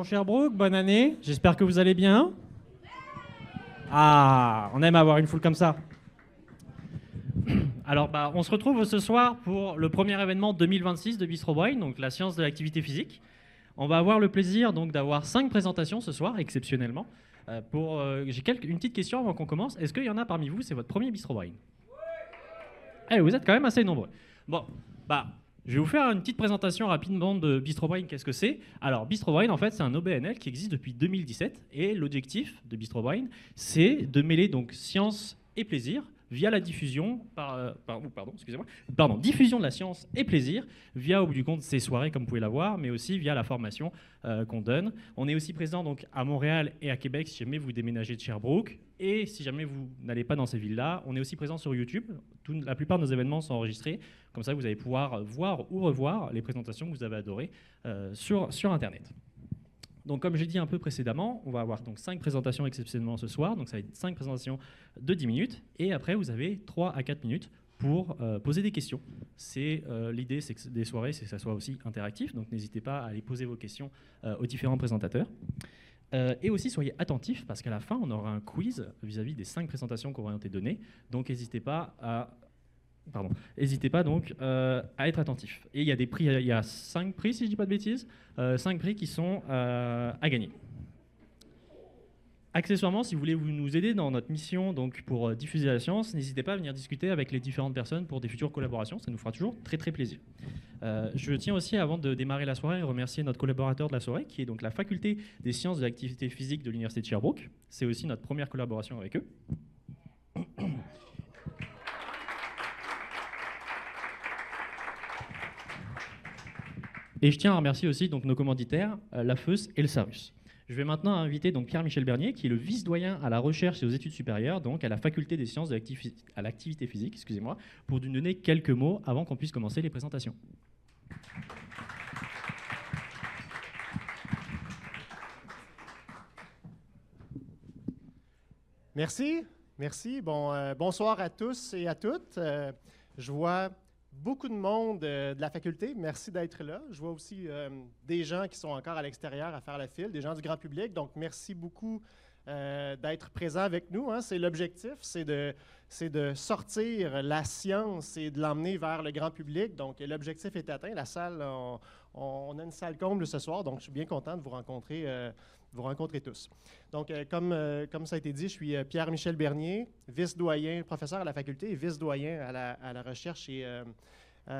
Bonjour Sherbrooke, bonne année, j'espère que vous allez bien. Ah, on aime avoir une foule comme ça. Alors, on se retrouve ce soir pour le premier événement 2026 de Bistro Brain, donc la science de l'activité physique. On va avoir le plaisir donc d'avoir 5 présentations ce soir, exceptionnellement. J'ai une petite question avant qu'on commence. Est-ce qu'il y en a parmi vous, c'est votre premier Bistro Brain? Eh, vous êtes quand même assez nombreux. Bon, je vais vous faire une petite présentation rapidement de Bistro Brain. Qu'est-ce que c'est? Alors, Bistro Brain, en fait, c'est un OBNL qui existe depuis 2017. Et l'objectif de Bistro Brain, c'est de mêler donc science et plaisir via la diffusion, diffusion de la science et plaisir via, au bout du compte, ces soirées, comme vous pouvez la voir, mais aussi via la formation qu'on donne. On est aussi présent donc à Montréal et à Québec si jamais vous déménagez de Sherbrooke. Et si jamais vous n'allez pas dans ces villes-là, on est aussi présent sur YouTube. La plupart de nos événements sont enregistrés. Comme ça, vous allez pouvoir voir ou revoir les présentations que vous avez adorées sur Internet. Donc, comme j'ai dit un peu précédemment, on va avoir donc 5 présentations exceptionnellement ce soir. Donc, ça va être 5 présentations de 10 minutes. Et après, vous avez 3 à 4 minutes pour poser des questions. L'idée des soirées, c'est que ça soit aussi interactif. Donc, n'hésitez pas à aller poser vos questions aux différents présentateurs. Et aussi, soyez attentifs, parce qu'à la fin, on aura un quiz vis-à-vis des 5 présentations qui auront été données. Donc, n'hésitez pas donc à être attentif. Et il y a des prix, il y a 5 prix, si je ne dis pas de bêtises, 5 prix qui sont à gagner. Accessoirement, si vous voulez nous aider dans notre mission donc pour diffuser la science, n'hésitez pas à venir discuter avec les différentes personnes pour des futures collaborations. Ça nous fera toujours très très plaisir. Je tiens aussi, avant de démarrer la soirée, à remercier notre collaborateur de la soirée, qui est donc la faculté des sciences de l'activité physique de l'Université de Sherbrooke. C'est aussi notre première collaboration avec eux. Et je tiens à remercier aussi donc, nos commanditaires, la FEUS et le SARUS. Je vais maintenant inviter donc Pierre-Michel Bernier, qui est le vice-doyen à la recherche et aux études supérieures, donc à la faculté des sciences de l'activité physique, excusez-moi, pour nous donner quelques mots avant qu'on puisse commencer les présentations. Merci. Bonsoir à tous et à toutes. Je vois beaucoup de monde de la faculté. Merci d'être là. Je vois aussi des gens qui sont encore à l'extérieur à faire la file, des gens du grand public. Donc, merci beaucoup d'être présents avec nous. Hein. C'est l'objectif, c'est de sortir la science et de l'emmener vers le grand public. Donc, l'objectif est atteint. La salle, on a une salle comble ce soir, donc je suis bien content de vous rencontrer tous. Donc, comme ça a été dit, je suis Pierre-Michel Bernier, vice-doyen, professeur à la faculté et vice-doyen à la recherche et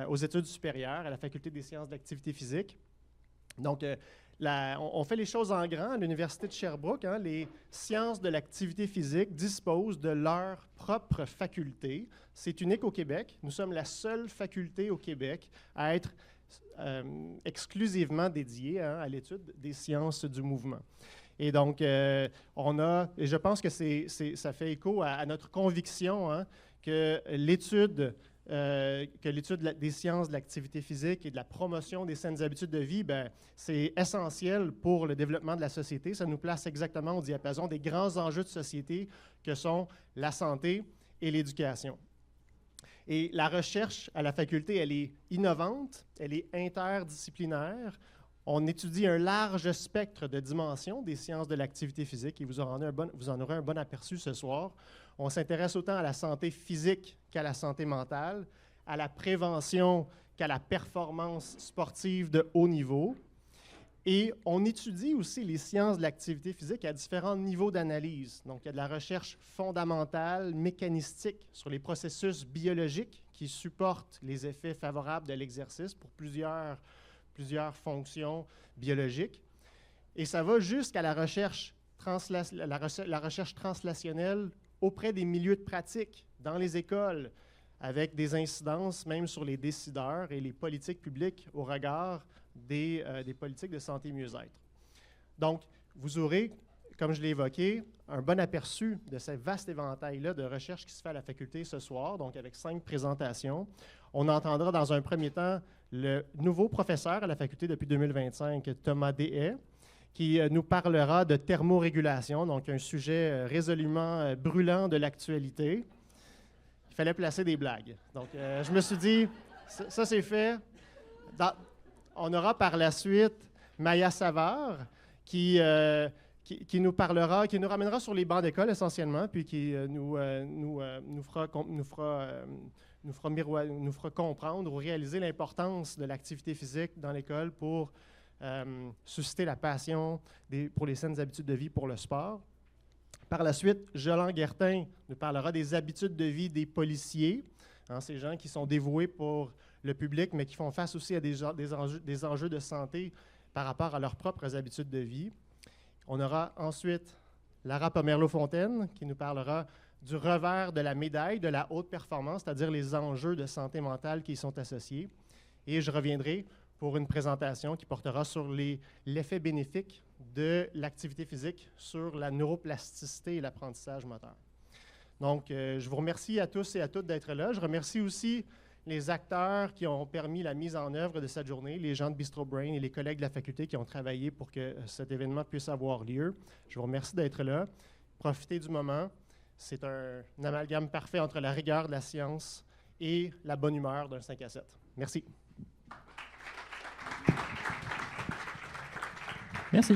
aux études supérieures à la faculté des sciences de l'activité physique. Donc, on fait les choses en grand à l'Université de Sherbrooke. Hein, les sciences de l'activité physique disposent de leur propre faculté. C'est unique au Québec. Nous sommes la seule faculté au Québec à être exclusivement dédiée à l'étude des sciences du mouvement. Et donc, et je pense que ça fait écho à notre conviction que l'étude des sciences de l'activité physique et de la promotion des saines habitudes de vie, c'est essentiel pour le développement de la société. Ça nous place exactement au diapason des grands enjeux de société que sont la santé et l'éducation. Et la recherche à la faculté, elle est innovante, elle est interdisciplinaire. On étudie un large spectre de dimensions des sciences de l'activité physique et vous en aurez un bon aperçu ce soir. On s'intéresse autant à la santé physique qu'à la santé mentale, à la prévention qu'à la performance sportive de haut niveau. Et on étudie aussi les sciences de l'activité physique à différents niveaux d'analyse. Donc, il y a de la recherche fondamentale, mécanistique sur les processus biologiques qui supportent les effets favorables de l'exercice pour plusieurs fonctions biologiques. Et ça va jusqu'à la recherche translationnelle auprès des milieux de pratique, dans les écoles, avec des incidences même sur les décideurs et les politiques publiques au regard des politiques de santé et mieux-être. Donc, vous aurez, comme je l'ai évoqué, un bon aperçu de ce vaste éventail-là de recherche qui se fait à la faculté ce soir, donc avec 5 présentations. On entendra dans un premier temps le nouveau professeur à la faculté depuis 2025, Thomas Deshaies, qui nous parlera de thermorégulation, donc un sujet résolument brûlant de l'actualité. Il fallait placer des blagues. Donc, je me suis dit, ça c'est fait. On aura par la suite Maya Savard, qui nous parlera, qui nous ramènera sur les bancs d'école essentiellement, puis qui nous fera comprendre ou réaliser l'importance de l'activité physique dans l'école pour susciter la passion pour les saines habitudes de vie pour le sport. Par la suite, Jolan Guertin nous parlera des habitudes de vie des policiers, ces gens qui sont dévoués pour le public, mais qui font face aussi à des enjeux de santé par rapport à leurs propres habitudes de vie. On aura ensuite Lara Pomerleau-Fontaine qui nous parlera du revers de la médaille de la haute performance, c'est-à-dire les enjeux de santé mentale qui y sont associés. Et je reviendrai pour une présentation qui portera sur l'effet bénéfique de l'activité physique sur la neuroplasticité et l'apprentissage moteur. Donc, je vous remercie à tous et à toutes d'être là. Je remercie aussi les acteurs qui ont permis la mise en œuvre de cette journée, les gens de Bistro Brain et les collègues de la faculté qui ont travaillé pour que cet événement puisse avoir lieu. Je vous remercie d'être là. Profitez du moment. C'est un amalgame parfait entre la rigueur de la science et la bonne humeur d'un 5 à 7. Merci. Merci.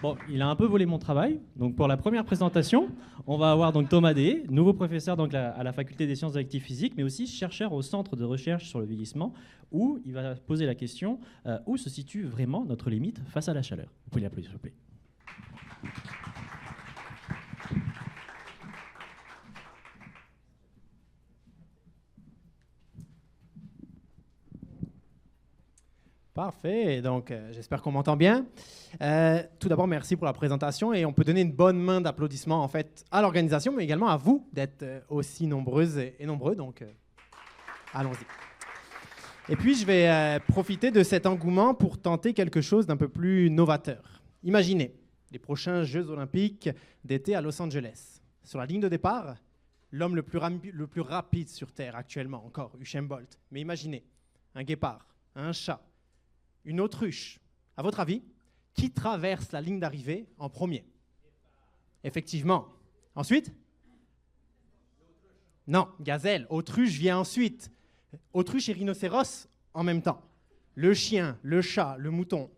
Bon, il a un peu volé mon travail. Donc, pour la première présentation, on va avoir donc Thomas Deshaies, nouveau professeur donc, à la faculté des sciences de l'activité physique, mais aussi chercheur au centre de recherche sur le vieillissement, où il va poser la question où se situe vraiment notre limite face à la chaleur. Vous pouvez l'applaudir, s'il vous plaît. Parfait, donc j'espère qu'on m'entend bien. Tout d'abord, merci pour la présentation et on peut donner une bonne main d'applaudissements en fait à l'organisation, mais également à vous d'être aussi nombreuses et nombreux, donc allons-y. Et puis, je vais profiter de cet engouement pour tenter quelque chose d'un peu plus novateur. Imaginez les prochains Jeux olympiques d'été à Los Angeles. Sur la ligne de départ, l'homme le plus rapide sur Terre actuellement, encore, Usain Bolt. Mais imaginez un guépard, un chat, une autruche. À votre avis, qui traverse la ligne d'arrivée en premier? Effectivement. Ensuite? Non, gazelle. Autruche vient ensuite. Autruche et rhinocéros en même temps. Le chien, le chat, le mouton.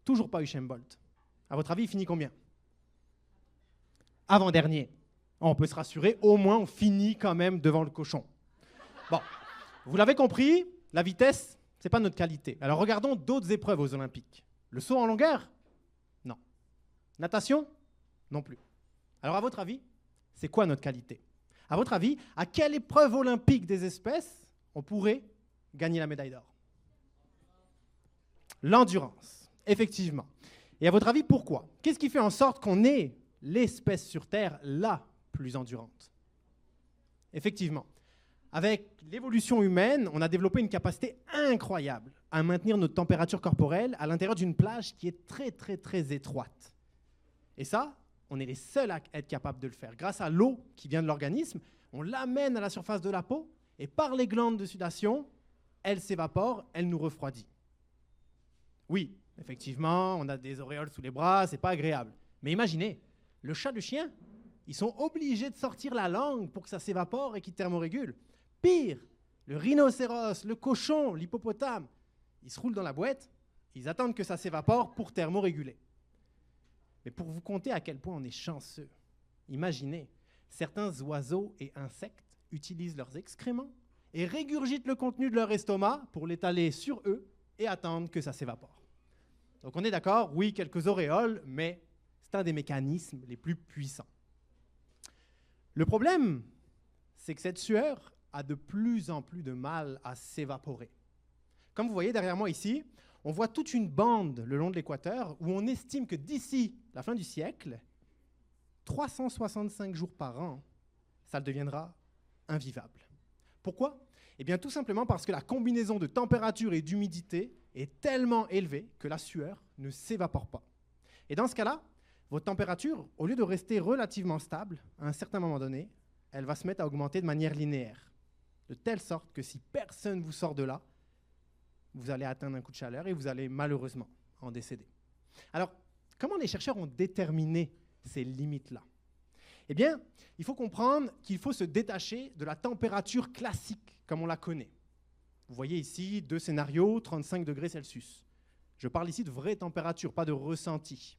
Toujours pas Usain Bolt. À votre avis, il finit combien? Avant-dernier. On peut se rassurer, au moins on finit quand même devant le cochon. Bon, vous l'avez compris, la vitesse, c'est pas notre qualité. Alors regardons d'autres épreuves aux Olympiques. Le saut en longueur? Non. Natation? Non plus. Alors à votre avis, c'est quoi notre qualité? À votre avis, à quelle épreuve olympique des espèces on pourrait gagner la médaille d'or? L'endurance, effectivement. Et à votre avis, pourquoi? Qu'est-ce qui fait en sorte qu'on est l'espèce sur Terre la plus endurante? Effectivement. Avec l'évolution humaine, on a développé une capacité incroyable à maintenir notre température corporelle à l'intérieur d'une plage qui est très, très, très étroite. Et ça, on est les seuls à être capables de le faire. Grâce à l'eau qui vient de l'organisme, on l'amène à la surface de la peau et par les glandes de sudation, elle s'évapore, elle nous refroidit. Oui, effectivement, on a des auréoles sous les bras, c'est pas agréable. Mais imaginez, le chat, le chien, ils sont obligés de sortir la langue pour que ça s'évapore et qu'ils thermorégulent. Pire, le rhinocéros, le cochon, l'hippopotame, ils se roulent dans la boîte, ils attendent que ça s'évapore pour thermoréguler. Mais pour vous compter à quel point on est chanceux, imaginez, certains oiseaux et insectes utilisent leurs excréments et régurgitent le contenu de leur estomac pour l'étaler sur eux et attendre que ça s'évapore. Donc on est d'accord, oui, quelques auréoles, mais c'est un des mécanismes les plus puissants. Le problème, c'est que cette sueur a de plus en plus de mal à s'évaporer. Comme vous voyez derrière moi ici, on voit toute une bande le long de l'équateur où on estime que d'ici la fin du siècle, 365 jours par an, ça deviendra invivable. Pourquoi? Eh bien tout simplement parce que la combinaison de température et d'humidité est tellement élevée que la sueur ne s'évapore pas. Et dans ce cas-là, votre température, au lieu de rester relativement stable, à un certain moment donné, elle va se mettre à augmenter de manière linéaire. De telle sorte que si personne vous sort de là, vous allez atteindre un coup de chaleur et vous allez malheureusement en décéder. Alors, comment les chercheurs ont déterminé ces limites-là? Eh bien, il faut comprendre qu'il faut se détacher de la température classique, comme on la connaît. Vous voyez ici deux scénarios, 35 degrés Celsius. Je parle ici de vraie température, pas de ressenti.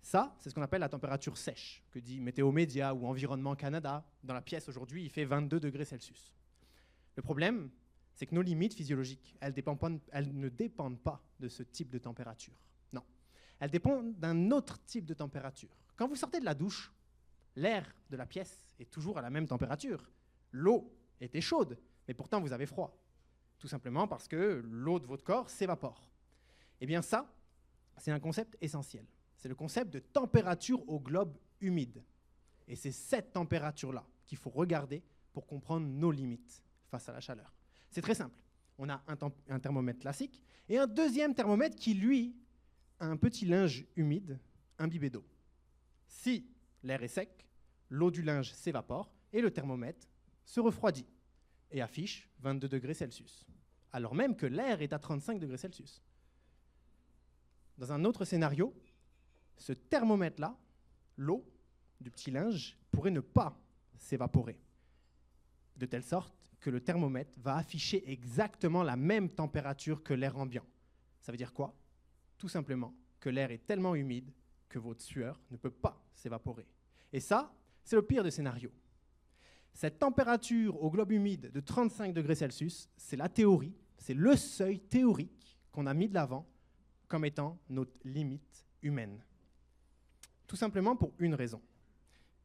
Ça, c'est ce qu'on appelle la température sèche, que dit Météo Média ou Environnement Canada. Dans la pièce aujourd'hui, il fait 22 degrés Celsius. Le problème, c'est que nos limites physiologiques, elles ne dépendent pas de ce type de température. Non, elles dépendent d'un autre type de température. Quand vous sortez de la douche, l'air de la pièce est toujours à la même température. L'eau était chaude, mais pourtant vous avez froid. Tout simplement parce que l'eau de votre corps s'évapore. Eh bien ça, c'est un concept essentiel. C'est le concept de température au globe humide. Et c'est cette température-là qu'il faut regarder pour comprendre nos limites face à la chaleur. C'est très simple. On a un thermomètre classique et un deuxième thermomètre qui, lui, a un petit linge humide imbibé d'eau. Si l'air est sec, l'eau du linge s'évapore et le thermomètre se refroidit et affiche 22 degrés Celsius, alors même que l'air est à 35 degrés Celsius. Dans un autre scénario, ce thermomètre-là, l'eau du petit linge, pourrait ne pas s'évaporer, de telle sorte que le thermomètre va afficher exactement la même température que l'air ambiant. Ça veut dire quoi? Tout simplement que l'air est tellement humide que votre sueur ne peut pas s'évaporer. Et ça, c'est le pire des scénarios. Cette température au globe humide de 35 degrés Celsius, c'est la théorie, c'est le seuil théorique qu'on a mis de l'avant comme étant notre limite humaine. Tout simplement pour une raison.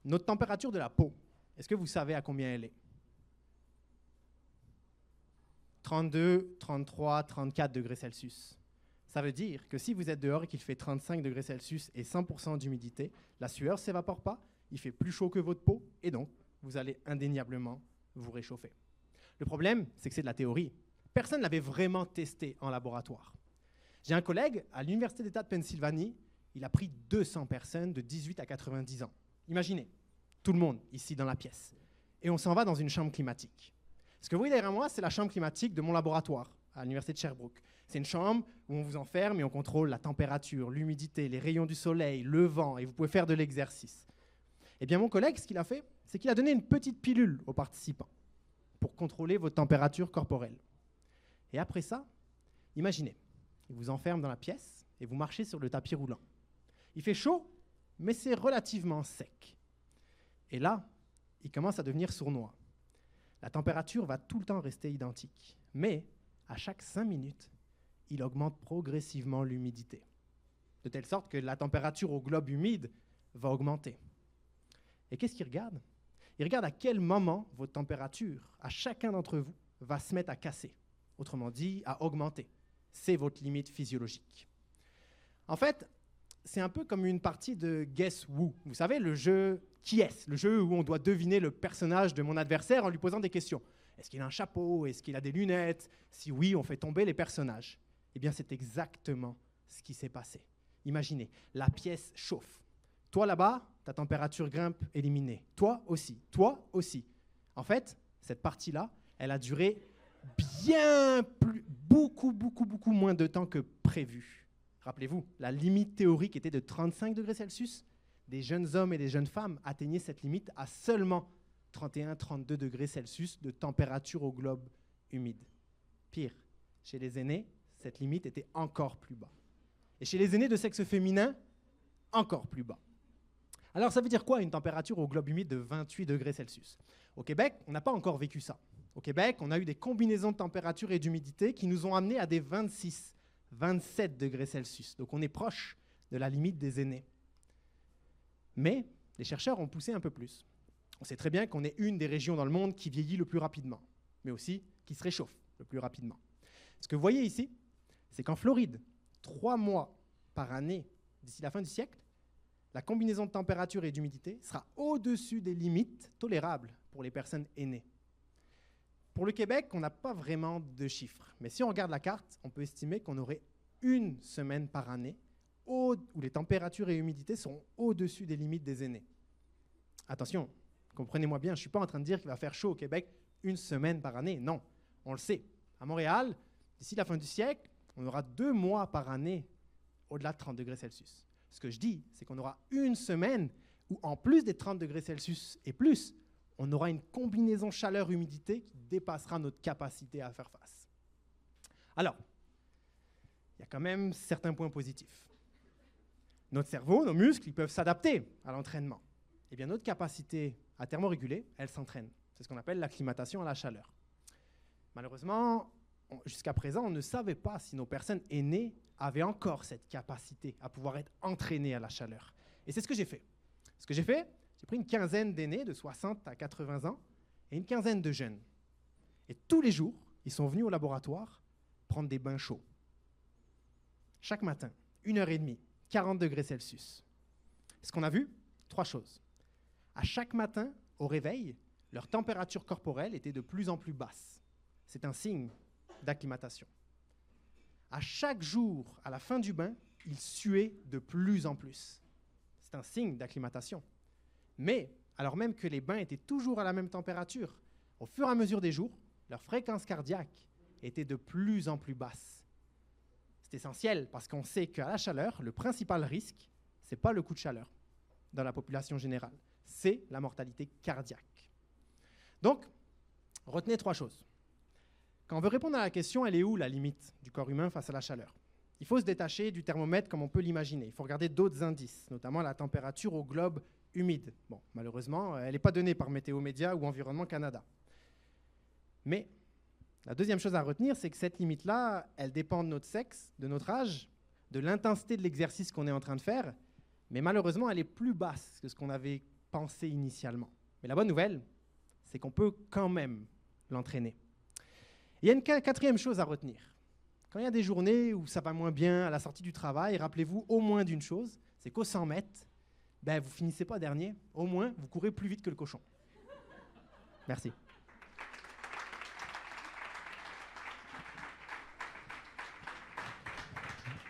Notre température de la peau, est-ce que vous savez à combien elle est? 32, 33, 34 degrés Celsius. Ça veut dire que si vous êtes dehors et qu'il fait 35 degrés Celsius et 100% d'humidité, la sueur ne s'évapore pas, il fait plus chaud que votre peau, et donc vous allez indéniablement vous réchauffer. Le problème, c'est que c'est de la théorie. Personne ne l'avait vraiment testé en laboratoire. J'ai un collègue à l'Université d'État de Pennsylvanie, il a pris 200 personnes de 18 à 90 ans. Imaginez, tout le monde ici dans la pièce. Et on s'en va dans une chambre climatique. Ce que vous voyez derrière moi, c'est la chambre climatique de mon laboratoire à l'Université de Sherbrooke. C'est une chambre où on vous enferme et on contrôle la température, l'humidité, les rayons du soleil, le vent, et vous pouvez faire de l'exercice. Eh bien, mon collègue, ce qu'il a fait, c'est qu'il a donné une petite pilule aux participants pour contrôler votre température corporelle. Et après ça, imaginez, il vous enferme dans la pièce et vous marchez sur le tapis roulant. Il fait chaud, mais c'est relativement sec. Et là, il commence à devenir sournois. La température va tout le temps rester identique, mais à chaque 5 minutes, il augmente progressivement l'humidité, de telle sorte que la température au globe humide va augmenter. Et qu'est-ce qu'il regarde? Il regarde à quel moment votre température, à chacun d'entre vous, va se mettre à casser, autrement dit, à augmenter. C'est votre limite physiologique. En fait, c'est un peu comme une partie de Guess Who. Vous savez, le jeu Qui est-ce? Le jeu où on doit deviner le personnage de mon adversaire en lui posant des questions. Est-ce qu'il a un chapeau? Est-ce qu'il a des lunettes? Si oui, on fait tomber les personnages. Eh bien, c'est exactement ce qui s'est passé. Imaginez, la pièce chauffe. Toi, là-bas, ta température grimpe éliminée. Toi aussi. Toi aussi. En fait, cette partie-là, elle a duré beaucoup moins de temps que prévu. Rappelez-vous, la limite théorique était de 35 degrés Celsius. Des jeunes hommes et des jeunes femmes atteignaient cette limite à seulement 31-32 degrés Celsius de température au globe humide. Pire, chez les aînés, cette limite était encore plus bas. Et chez les aînés de sexe féminin, encore plus bas. Alors ça veut dire quoi une température au globe humide de 28 degrés Celsius? Au Québec, on n'a pas encore vécu ça. Au Québec, on a eu des combinaisons de température et d'humidité qui nous ont amenés à des 26, 27 degrés Celsius. Donc on est proche de la limite des aînés. Mais les chercheurs ont poussé un peu plus. On sait très bien qu'on est une des régions dans le monde qui vieillit le plus rapidement, mais aussi qui se réchauffe le plus rapidement. Ce que vous voyez ici, c'est qu'en Floride, 3 mois par année d'ici la fin du siècle, la combinaison de température et d'humidité sera au-dessus des limites tolérables pour les personnes aînées. Pour le Québec, on n'a pas vraiment de chiffres, mais si on regarde la carte, on peut estimer qu'on aurait 1 semaine par année où les températures et humidité sont au-dessus des limites des aînés. Attention, comprenez-moi bien, je ne suis pas en train de dire qu'il va faire chaud au Québec 1 semaine par année. Non, on le sait. À Montréal, d'ici la fin du siècle, on aura 2 mois par année au-delà de 30 degrés Celsius. Ce que je dis, c'est qu'on aura 1 semaine où, en plus des 30 degrés Celsius et plus, on aura une combinaison chaleur-humidité qui dépassera notre capacité à faire face. Alors, il y a quand même certains points positifs. Notre cerveau, nos muscles, ils peuvent s'adapter à l'entraînement. Eh bien, notre capacité à thermoréguler, elle s'entraîne. C'est ce qu'on appelle l'acclimatation à la chaleur. Malheureusement, jusqu'à présent, on ne savait pas si nos personnes aînées avaient encore cette capacité à pouvoir être entraînées à la chaleur. Et c'est ce que j'ai fait. Ce que j'ai fait, j'ai pris une quinzaine d'aînés de 60 à 80 ans et une quinzaine de jeunes. Et tous les jours, ils sont venus au laboratoire prendre des bains chauds. Chaque matin, 1h30, 40 degrés Celsius. Ce qu'on a vu, 3 choses. À chaque matin, au réveil, leur température corporelle était de plus en plus basse. C'est un signe d'acclimatation. À chaque jour, à la fin du bain, ils suaient de plus en plus. C'est un signe d'acclimatation. Mais, alors même que les bains étaient toujours à la même température, au fur et à mesure des jours, leur fréquence cardiaque était de plus en plus basse. C'est essentiel parce qu'on sait qu'à la chaleur, le principal risque, ce n'est pas le coup de chaleur dans la population générale, c'est la mortalité cardiaque. Donc, retenez 3 choses. Quand on veut répondre à la question, elle est où la limite du corps humain face à la chaleur? Il faut se détacher du thermomètre comme on peut l'imaginer. Il faut regarder d'autres indices, notamment la température au globe humide. Bon, malheureusement, elle n'est pas donnée par Météo Média ou Environnement Canada. Mais la deuxième chose à retenir, c'est que cette limite-là, elle dépend de notre sexe, de notre âge, de l'intensité de l'exercice qu'on est en train de faire, mais malheureusement, elle est plus basse que ce qu'on avait pensé initialement. Mais la bonne nouvelle, c'est qu'on peut quand même l'entraîner. Il y a une quatrième chose à retenir. Quand il y a des journées où ça va moins bien à la sortie du travail, rappelez-vous au moins d'une chose, c'est qu'au 100 mètres, vous ne finissez pas dernier, au moins vous courez plus vite que le cochon. Merci.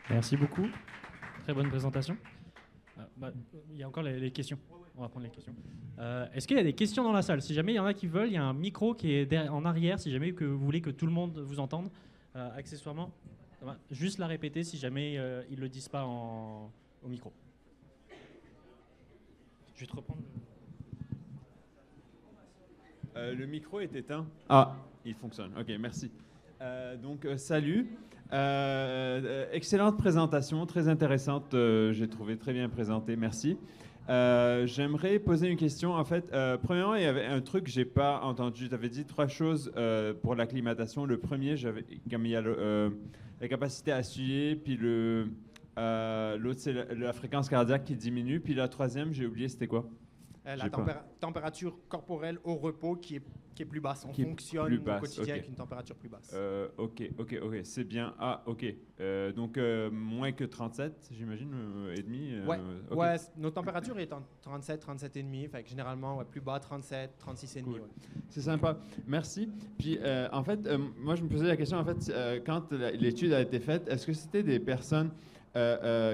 Merci beaucoup. Très bonne présentation. Il y a encore les questions. On va prendre les questions. Est-ce qu'il y a des questions dans la salle? Si jamais il y en a qui veulent, il y a un micro qui est en arrière, si jamais que vous voulez que tout le monde vous entende. Accessoirement, juste la répéter si jamais ils ne le disent pas au micro. Je vais te reprendre. Le micro est éteint. Ah, il fonctionne. Ok, merci. Salut. Excellente présentation, très intéressante. J'ai trouvé très bien présenté. Merci. J'aimerais poser une question. En fait, premièrement, il y avait un truc que j'ai pas entendu. Tu avais dit 3 choses pour l'acclimatation. Le premier, comme il y a la capacité à suer, puis l'autre, c'est la fréquence cardiaque qui diminue. Puis la troisième, j'ai oublié, c'était quoi? La température corporelle au repos qui est plus basse. On fonctionne au quotidien avec une température plus basse. Ok, c'est bien. Ah, ok. Donc, moins que 37, j'imagine, et demi. Ouais, notre température est en 37, 37 et demi. Fait que généralement, plus bas, 37, 36 et demi. Cool. Ouais. C'est sympa. Merci. Puis, en fait, moi, je me posais la question, en fait, quand l'étude a été faite, est-ce que c'était des personnes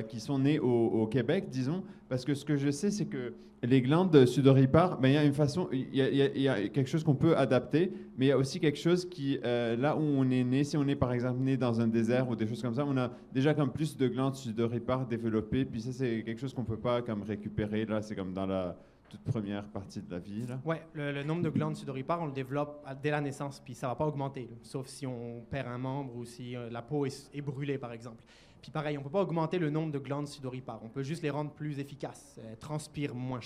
qui sont nées au Québec, disons? Parce que ce que je sais, c'est que les glandes sudoripares, il y a une façon, il y a quelque chose qu'on peut adapter, mais il y a aussi quelque chose qui, là où on est né, si on est par exemple né dans un désert ou des choses comme ça, on a déjà comme plus de glandes sudoripares développées, puis ça c'est quelque chose qu'on peut pas comme récupérer, là c'est comme dans la toute première partie de la vie. Oui, le nombre de glandes sudoripares, on le développe dès la naissance, puis ça va pas augmenter, là, sauf si on perd un membre ou si la peau est brûlée par exemple. Puis pareil, on ne peut pas augmenter le nombre de glandes sudoripares. On peut juste les rendre plus efficaces. Elles transpirent moins.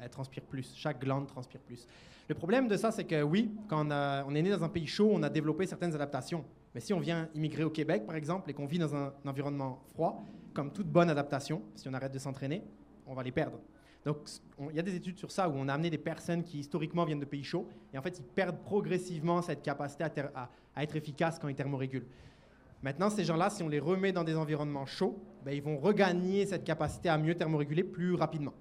Elles transpirent plus. Chaque glande transpire plus. Le problème de ça, c'est que oui, quand on est né dans un pays chaud, on a développé certaines adaptations. Mais si on vient immigrer au Québec, par exemple, et qu'on vit dans un environnement froid, comme toute bonne adaptation, si on arrête de s'entraîner, on va les perdre. Donc, il y a des études sur ça où on a amené des personnes qui, historiquement, viennent de pays chauds, et en fait, ils perdent progressivement cette capacité à être efficaces quand ils thermorégulent. Maintenant, ces gens-là, si on les remet dans des environnements chauds, ils vont regagner cette capacité à mieux thermoréguler plus rapidement.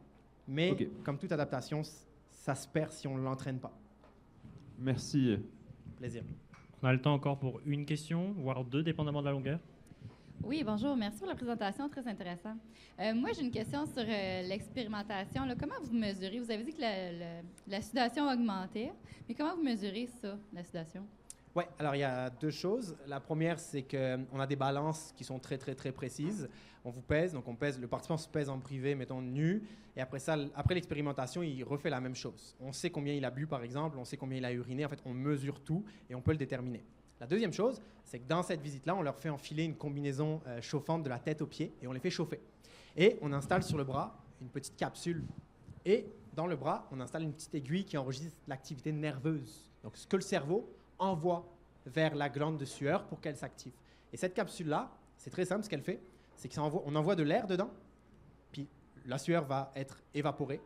Mais, comme toute adaptation, ça se perd si on ne l'entraîne pas. Merci. Plaisir. On a le temps encore pour une question, voire 2, dépendamment de la longueur. Oui, bonjour. Merci pour la présentation, très intéressant. Moi, j'ai une question sur l'expérimentation. Là, comment vous mesurez? Vous avez dit que la sudation augmentait, mais comment vous mesurez ça, la sudation? Oui, alors il y a 2 choses. La première, c'est qu'on a des balances qui sont très, très, très précises. On vous pèse, donc le participant se pèse en privé, mettons nu, et après ça, après l'expérimentation, il refait la même chose. On sait combien il a bu, par exemple, on sait combien il a uriné. En fait, on mesure tout et on peut le déterminer. La deuxième chose, c'est que dans cette visite-là, on leur fait enfiler une combinaison chauffante de la tête aux pieds et on les fait chauffer. Et on installe sur le bras une petite capsule. Et dans le bras, on installe une petite aiguille qui enregistre l'activité nerveuse. Donc, ce que le cerveau envoie vers la glande de sueur pour qu'elle s'active. Et cette capsule-là, c'est très simple, ce qu'elle fait, c'est qu'on envoie de l'air dedans, puis la sueur va être évaporée.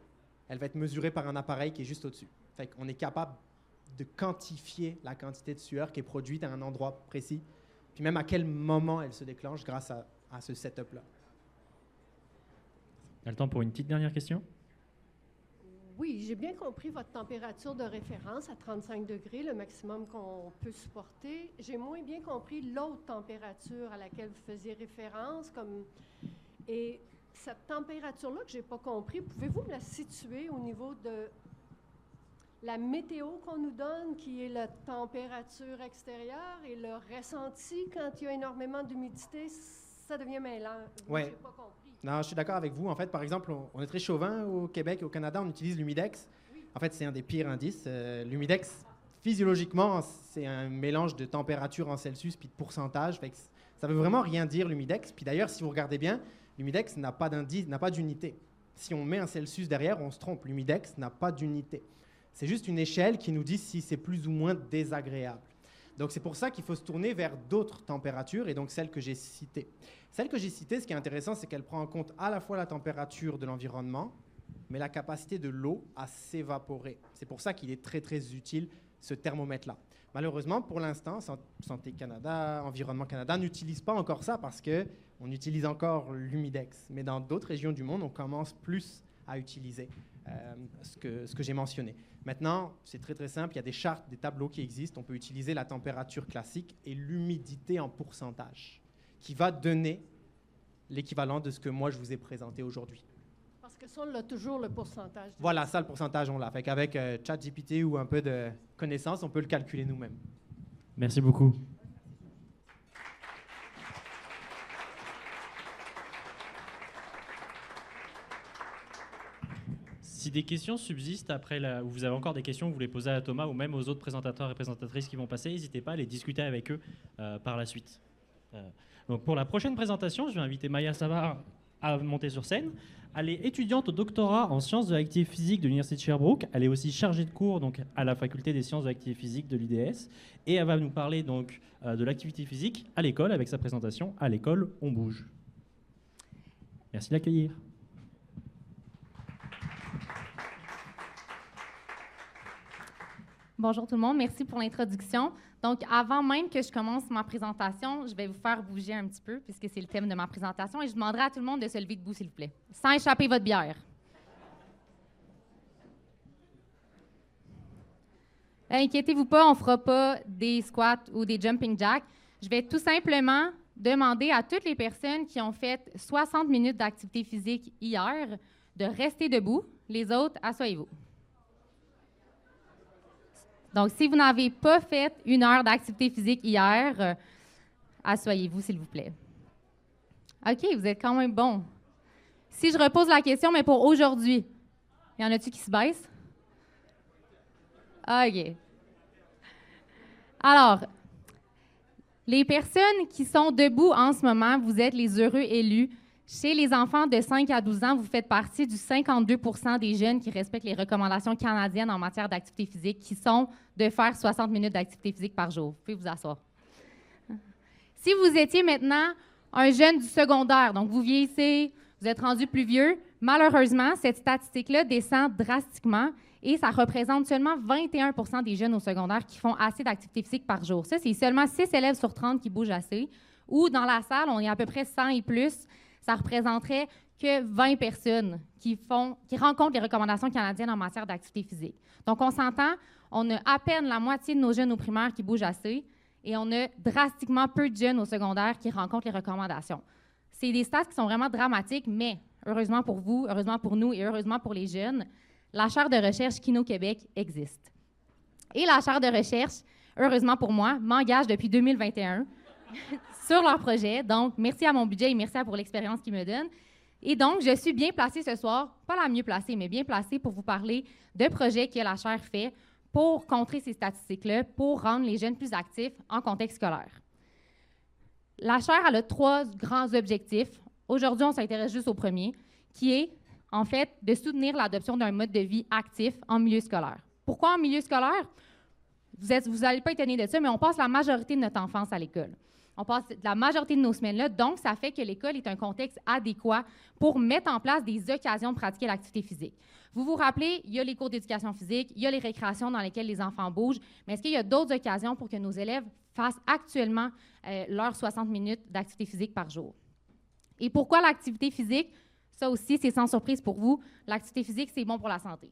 Elle va être mesurée par un appareil qui est juste au-dessus. Fait qu'on est capable de quantifier la quantité de sueur qui est produite à un endroit précis, puis même à quel moment elle se déclenche grâce à ce setup-là. On a le temps pour une petite dernière question? Oui, j'ai bien compris votre température de référence à 35 degrés, le maximum qu'on peut supporter. J'ai moins bien compris l'autre température à laquelle vous faisiez référence. Et cette température-là que je n'ai pas compris, pouvez-vous me la situer au niveau de la météo qu'on nous donne, qui est la température extérieure, et le ressenti quand il y a énormément d'humidité, ça devient mêlant. Ouais. Je n'ai pas compris. Non, je suis d'accord avec vous. En fait, par exemple, on est très chauvin au Québec et au Canada, on utilise l'humidex. En fait, c'est un des pires indices. L'humidex, physiologiquement, c'est un mélange de température en Celsius puis de pourcentage. Fait que ça veut vraiment rien dire, l'humidex. Puis d'ailleurs, si vous regardez bien, l'humidex n'a pas d'indice, n'a pas d'unité. Si on met un Celsius derrière, on se trompe. L'humidex n'a pas d'unité. C'est juste une échelle qui nous dit si c'est plus ou moins désagréable. Donc, c'est pour ça qu'il faut se tourner vers d'autres températures, et donc celles que j'ai citées. Celle que j'ai citée, ce qui est intéressant, c'est qu'elle prend en compte à la fois la température de l'environnement, mais la capacité de l'eau à s'évaporer. C'est pour ça qu'il est très, très utile, ce thermomètre-là. Malheureusement, pour l'instant, Santé Canada, Environnement Canada n'utilise pas encore ça parce qu'on utilise encore l'humidex. Mais dans d'autres régions du monde, on commence plus à utiliser ce que j'ai mentionné. Maintenant, c'est très, très simple. Il y a des chartes, des tableaux qui existent. On peut utiliser la température classique et l'humidité en pourcentage, qui va donner l'équivalent de ce que moi, je vous ai présenté aujourd'hui. Parce que ça, on a toujours le pourcentage. Voilà, ça, le pourcentage, on l'a. Fait qu'avec ChatGPT ou un peu de connaissances, on peut le calculer nous-mêmes. Merci beaucoup. Si des questions subsistent après, ou vous avez encore des questions que vous voulez poser à Thomas ou même aux autres présentateurs et présentatrices qui vont passer, n'hésitez pas à les discuter avec eux par la suite. Donc pour la prochaine présentation, je vais inviter Maya Savard à monter sur scène. Elle est étudiante au doctorat en sciences de l'activité physique de l'Université de Sherbrooke. Elle est aussi chargée de cours donc, à la faculté des sciences de l'activité physique de l'UDS. Et elle va nous parler donc, de l'activité physique à l'école avec sa présentation « À l'école, on bouge ». Merci de l'accueillir. Bonjour tout le monde, merci pour l'introduction. Donc, avant même que je commence ma présentation, je vais vous faire bouger un petit peu, puisque c'est le thème de ma présentation, et je demanderai à tout le monde de se lever debout, s'il vous plaît, sans échapper votre bière. Inquiétez-vous pas, on ne fera pas des squats ou des jumping jacks. Je vais tout simplement demander à toutes les personnes qui ont fait 60 minutes d'activité physique hier de rester debout. Les autres, asseyez-vous. Donc, si vous n'avez pas fait 1 heure d'activité physique hier, asseyez-vous, s'il vous plaît. OK, vous êtes quand même bon. Si je repose la question, mais pour aujourd'hui, y en a-tu qui se baissent? OK. Alors, les personnes qui sont debout en ce moment, vous êtes les heureux élus. Chez les enfants de 5 à 12 ans, vous faites partie du 52 % des jeunes qui respectent les recommandations canadiennes en matière d'activité physique, qui sont de faire 60 minutes d'activité physique par jour. Vous pouvez vous asseoir. Si vous étiez maintenant un jeune du secondaire, donc vous vieillissez, vous êtes rendu plus vieux, malheureusement, cette statistique-là descend drastiquement et ça représente seulement 21 % des jeunes au secondaire qui font assez d'activité physique par jour. Ça, c'est seulement 6 élèves sur 30 qui bougent assez. Ou dans la salle, on est à peu près 100 et plus. Ça représenterait que 20 personnes qui rencontrent les recommandations canadiennes en matière d'activité physique. Donc, on s'entend, on a à peine la moitié de nos jeunes au primaire qui bougent assez et on a drastiquement peu de jeunes au secondaire qui rencontrent les recommandations. C'est des stats qui sont vraiment dramatiques, mais heureusement pour vous, heureusement pour nous et heureusement pour les jeunes, la chaire de recherche Kino Québec existe. Et la chaire de recherche, heureusement pour moi, m'engage depuis 2021 sur leur projet. Donc, merci à mon budget et merci pour l'expérience qu'ils me donnent. Et donc, je suis bien placée ce soir, pas la mieux placée, mais bien placée pour vous parler de projets que la chaire fait pour contrer ces statistiques-là, pour rendre les jeunes plus actifs en contexte scolaire. La chaire elle a 3 grands objectifs. Aujourd'hui, on s'intéresse juste au premier, qui est, en fait, de soutenir l'adoption d'un mode de vie actif en milieu scolaire. Pourquoi en milieu scolaire? Vous n'allez pas étonner de ça, mais on passe la majorité de notre enfance à l'école. On passe la majorité de nos semaines là, donc ça fait que l'école est un contexte adéquat pour mettre en place des occasions de pratiquer l'activité physique. Vous vous rappelez, il y a les cours d'éducation physique, il y a les récréations dans lesquelles les enfants bougent, mais est-ce qu'il y a d'autres occasions pour que nos élèves fassent actuellement leurs 60 minutes d'activité physique par jour? Et pourquoi l'activité physique? Ça aussi, c'est sans surprise pour vous. L'activité physique, c'est bon pour la santé.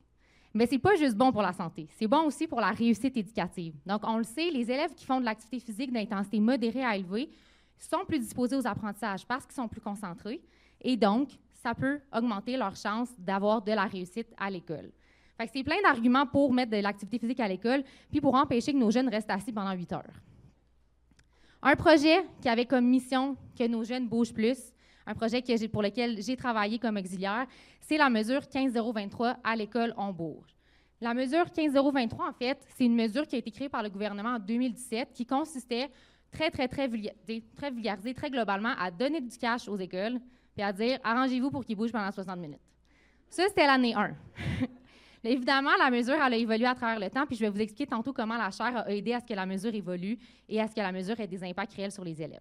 Mais ce n'est pas juste bon pour la santé, c'est bon aussi pour la réussite éducative. Donc, on le sait, les élèves qui font de l'activité physique d'intensité modérée à élevée sont plus disposés aux apprentissages parce qu'ils sont plus concentrés et donc, ça peut augmenter leur chance d'avoir de la réussite à l'école. Fait que c'est plein d'arguments pour mettre de l'activité physique à l'école puis pour empêcher que nos jeunes restent assis pendant 8 heures. Un projet qui avait comme mission que nos jeunes bougent plus, un projet pour lequel j'ai travaillé comme auxiliaire, c'est la mesure 15023 à l'école on bouge. La mesure 15023, en fait, c'est une mesure qui a été créée par le gouvernement en 2017 qui consistait très vulgarisé, très globalement, à donner du cash aux écoles puis à dire « arrangez-vous pour qu'ils bougent pendant 60 minutes ». Ça, c'était l'année 1. Évidemment, la mesure elle a évolué à travers le temps, puis je vais vous expliquer tantôt comment la chaire a aidé à ce que la mesure évolue et à ce que la mesure ait des impacts réels sur les élèves.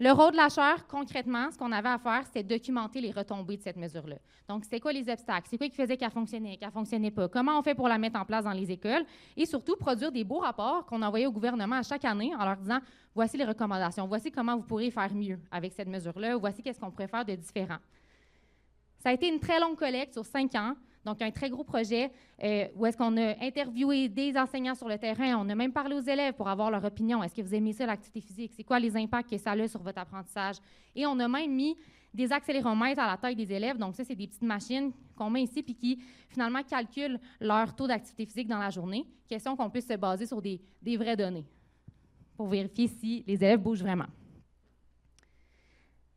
Le rôle de la chaire, concrètement, ce qu'on avait à faire, c'était documenter les retombées de cette mesure-là. Donc, c'était quoi les obstacles? C'est quoi qui faisait qu'elle fonctionnait pas? Comment on fait pour la mettre en place dans les écoles? Et surtout, produire des beaux rapports qu'on envoyait au gouvernement à chaque année en leur disant « voici les recommandations, voici comment vous pourrez faire mieux avec cette mesure-là, voici qu'est-ce qu'on pourrait faire de différent. » Ça a été une très longue collecte sur 5 ans. Donc, un très gros projet où est-ce qu'on a interviewé des enseignants sur le terrain. On a même parlé aux élèves pour avoir leur opinion. Est-ce que vous aimez ça, l'activité physique? C'est quoi les impacts que ça a sur votre apprentissage? Et on a même mis des accéléromètres à la taille des élèves. Donc, ça, c'est des petites machines qu'on met ici puis qui, finalement, calculent leur taux d'activité physique dans la journée. Question qu'on puisse se baser sur des vraies données pour vérifier si les élèves bougent vraiment.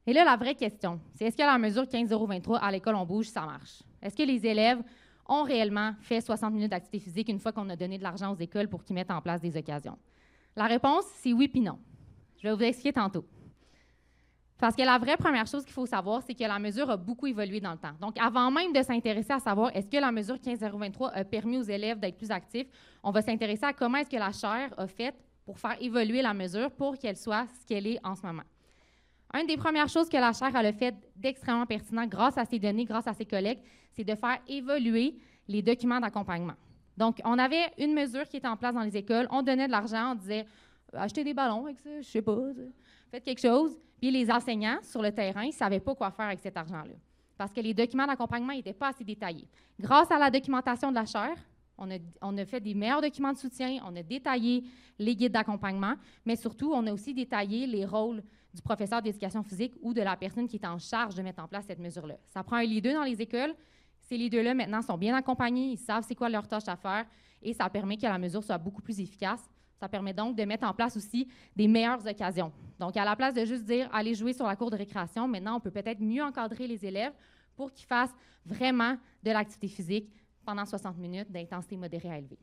Et là, la vraie question, c'est est-ce que la mesure 15023 à l'école on bouge, ça marche? Est-ce que les élèves ont réellement fait 60 minutes d'activité physique une fois qu'on a donné de l'argent aux écoles pour qu'ils mettent en place des occasions? La réponse, c'est oui puis non. Je vais vous expliquer tantôt. Parce que la vraie première chose qu'il faut savoir, c'est que la mesure a beaucoup évolué dans le temps. Donc, avant même de s'intéresser à savoir est-ce que la mesure 15023 a permis aux élèves d'être plus actifs, on va s'intéresser à comment est-ce que la chaire a fait pour faire évoluer la mesure pour qu'elle soit ce qu'elle est en ce moment. Une des premières choses que la chaire a fait d'extrêmement pertinent grâce à ces données, grâce à ces collectes, c'est de faire évoluer les documents d'accompagnement. Donc, on avait une mesure qui était en place dans les écoles, on donnait de l'argent, on disait « achetez des ballons avec ça, je sais pas, faites quelque chose ». Puis les enseignants, sur le terrain, ils ne savaient pas quoi faire avec cet argent-là parce que les documents d'accompagnement n'étaient pas assez détaillés. Grâce à la documentation de la chaire, on a fait des meilleurs documents de soutien, on a détaillé les guides d'accompagnement, mais surtout, on a aussi détaillé les rôles du professeur d'éducation physique ou de la personne qui est en charge de mettre en place cette mesure-là. Ça prend un leader dans les écoles. Ces leaders-là, maintenant, sont bien accompagnés, ils savent c'est quoi leur tâche à faire et ça permet que la mesure soit beaucoup plus efficace. Ça permet donc de mettre en place aussi des meilleures occasions. Donc, à la place de juste dire « allez jouer sur la cour de récréation », maintenant, on peut peut-être mieux encadrer les élèves pour qu'ils fassent vraiment de l'activité physique pendant 60 minutes d'intensité modérée à élevée.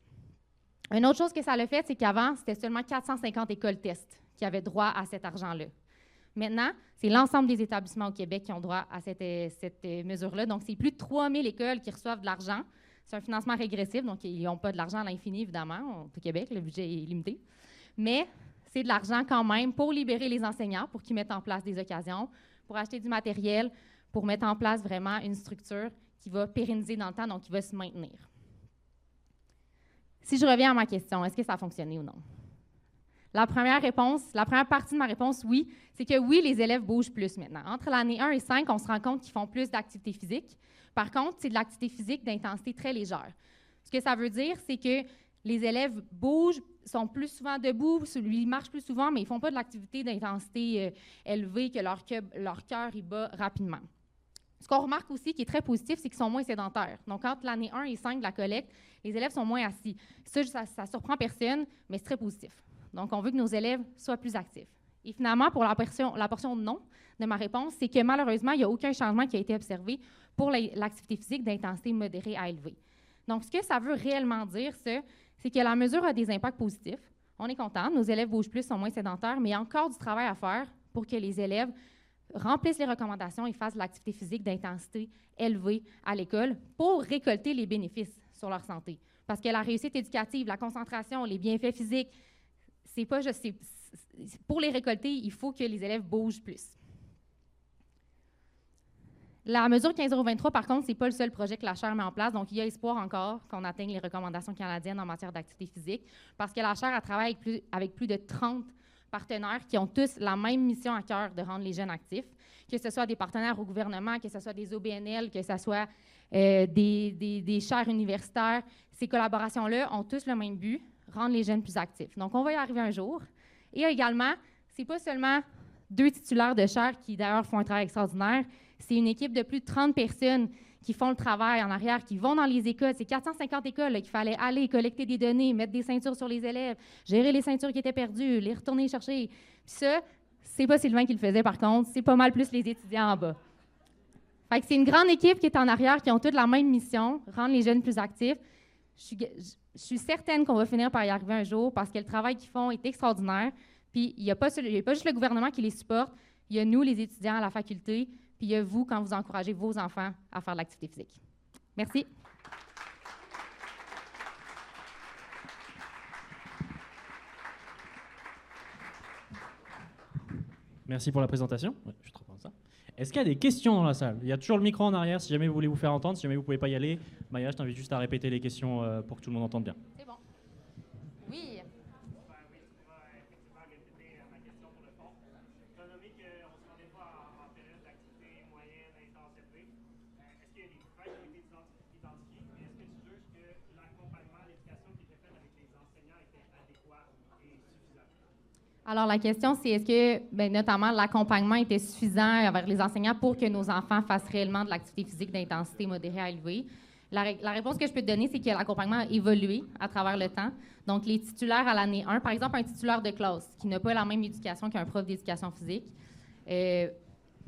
Une autre chose que ça a fait, c'est qu'avant, c'était seulement 450 écoles tests qui avaient droit à cet argent-là. Maintenant, c'est l'ensemble des établissements au Québec qui ont droit à cette mesure-là. Donc, c'est plus de 3000 écoles qui reçoivent de l'argent. C'est un financement régressif, donc ils n'ont pas de l'argent à l'infini, évidemment. Au Québec, le budget est limité. Mais c'est de l'argent quand même pour libérer les enseignants, pour qu'ils mettent en place des occasions, pour acheter du matériel, pour mettre en place vraiment une structure qui va pérenniser dans le temps, donc qui va se maintenir. Si je reviens à ma question, est-ce que ça a fonctionné ou non? La première partie de ma réponse, oui, c'est que oui, les élèves bougent plus maintenant. Entre l'année 1 et 5, on se rend compte qu'ils font plus d'activité physique. Par contre, c'est de l'activité physique d'intensité très légère. Ce que ça veut dire, c'est que les élèves bougent, sont plus souvent debout, ils marchent plus souvent, mais ils ne font pas de l'activité d'intensité élevée, que leur cœur y bat rapidement. Ce qu'on remarque aussi, qui est très positif, c'est qu'ils sont moins sédentaires. Donc, entre l'année 1 et 5 de la collecte, les élèves sont moins assis. Ça surprend personne, mais c'est très positif. Donc, on veut que nos élèves soient plus actifs. Et finalement, pour la portion non de ma réponse, c'est que malheureusement, il n'y a aucun changement qui a été observé pour l'activité physique d'intensité modérée à élevée. Donc, ce que ça veut réellement dire, c'est que la mesure a des impacts positifs. On est content, nos élèves bougent plus, sont moins sédentaires, mais il y a encore du travail à faire pour que les élèves remplissent les recommandations et fassent de l'activité physique d'intensité élevée à l'école pour récolter les bénéfices sur leur santé. Parce que la réussite éducative, la concentration, les bienfaits physiques, c'est pas juste... pour les récolter, il faut que les élèves bougent plus. La mesure 15,23 par contre, ce n'est pas le seul projet que la Chaire met en place. Donc, il y a espoir encore qu'on atteigne les recommandations canadiennes en matière d'activité physique parce que la Chaire a travaillé avec plus de 30 partenaires qui ont tous la même mission à cœur de rendre les jeunes actifs, que ce soit des partenaires au gouvernement, que ce soit des OBNL, que ce soit des chaires universitaires. Ces collaborations-là ont tous le même but, rendre les jeunes plus actifs. Donc, on va y arriver un jour. Et également, ce n'est pas seulement 2 titulaires de chaires qui, d'ailleurs, font un travail extraordinaire. C'est une équipe de plus de 30 personnes qui font le travail en arrière, qui vont dans les écoles. C'est 450 écoles qu'il fallait aller collecter des données, mettre des ceintures sur les élèves, gérer les ceintures qui étaient perdues, les retourner chercher. Puis ça, c'est pas Sylvain qui le faisait, par contre. C'est pas mal plus les étudiants en bas. Fait que c'est une grande équipe qui est en arrière, qui ont toutes la même mission, rendre les jeunes plus actifs. Je suis certaine qu'on va finir par y arriver un jour parce que le travail qu'ils font est extraordinaire. Puis il n'y a pas juste le gouvernement qui les supporte, il y a nous, les étudiants à la faculté, puis il y a vous quand vous encouragez vos enfants à faire de l'activité physique. Merci. Merci pour la présentation. Ouais, je te reprends ça. Est-ce qu'il y a des questions dans la salle? Il y a toujours le micro en arrière si jamais vous voulez vous faire entendre. Si jamais vous ne pouvez pas y aller, Maya, je t'invite juste à répéter les questions pour que tout le monde entende bien. C'est bon. Oui. Alors, la question, c'est est-ce que, notamment, l'accompagnement était suffisant envers les enseignants pour que nos enfants fassent réellement de l'activité physique d'intensité modérée à élevée? La réponse que je peux te donner, c'est que l'accompagnement a évolué à travers le temps. Donc, les titulaires à l'année 1, par exemple, un titulaire de classe qui n'a pas la même éducation qu'un prof d'éducation physique,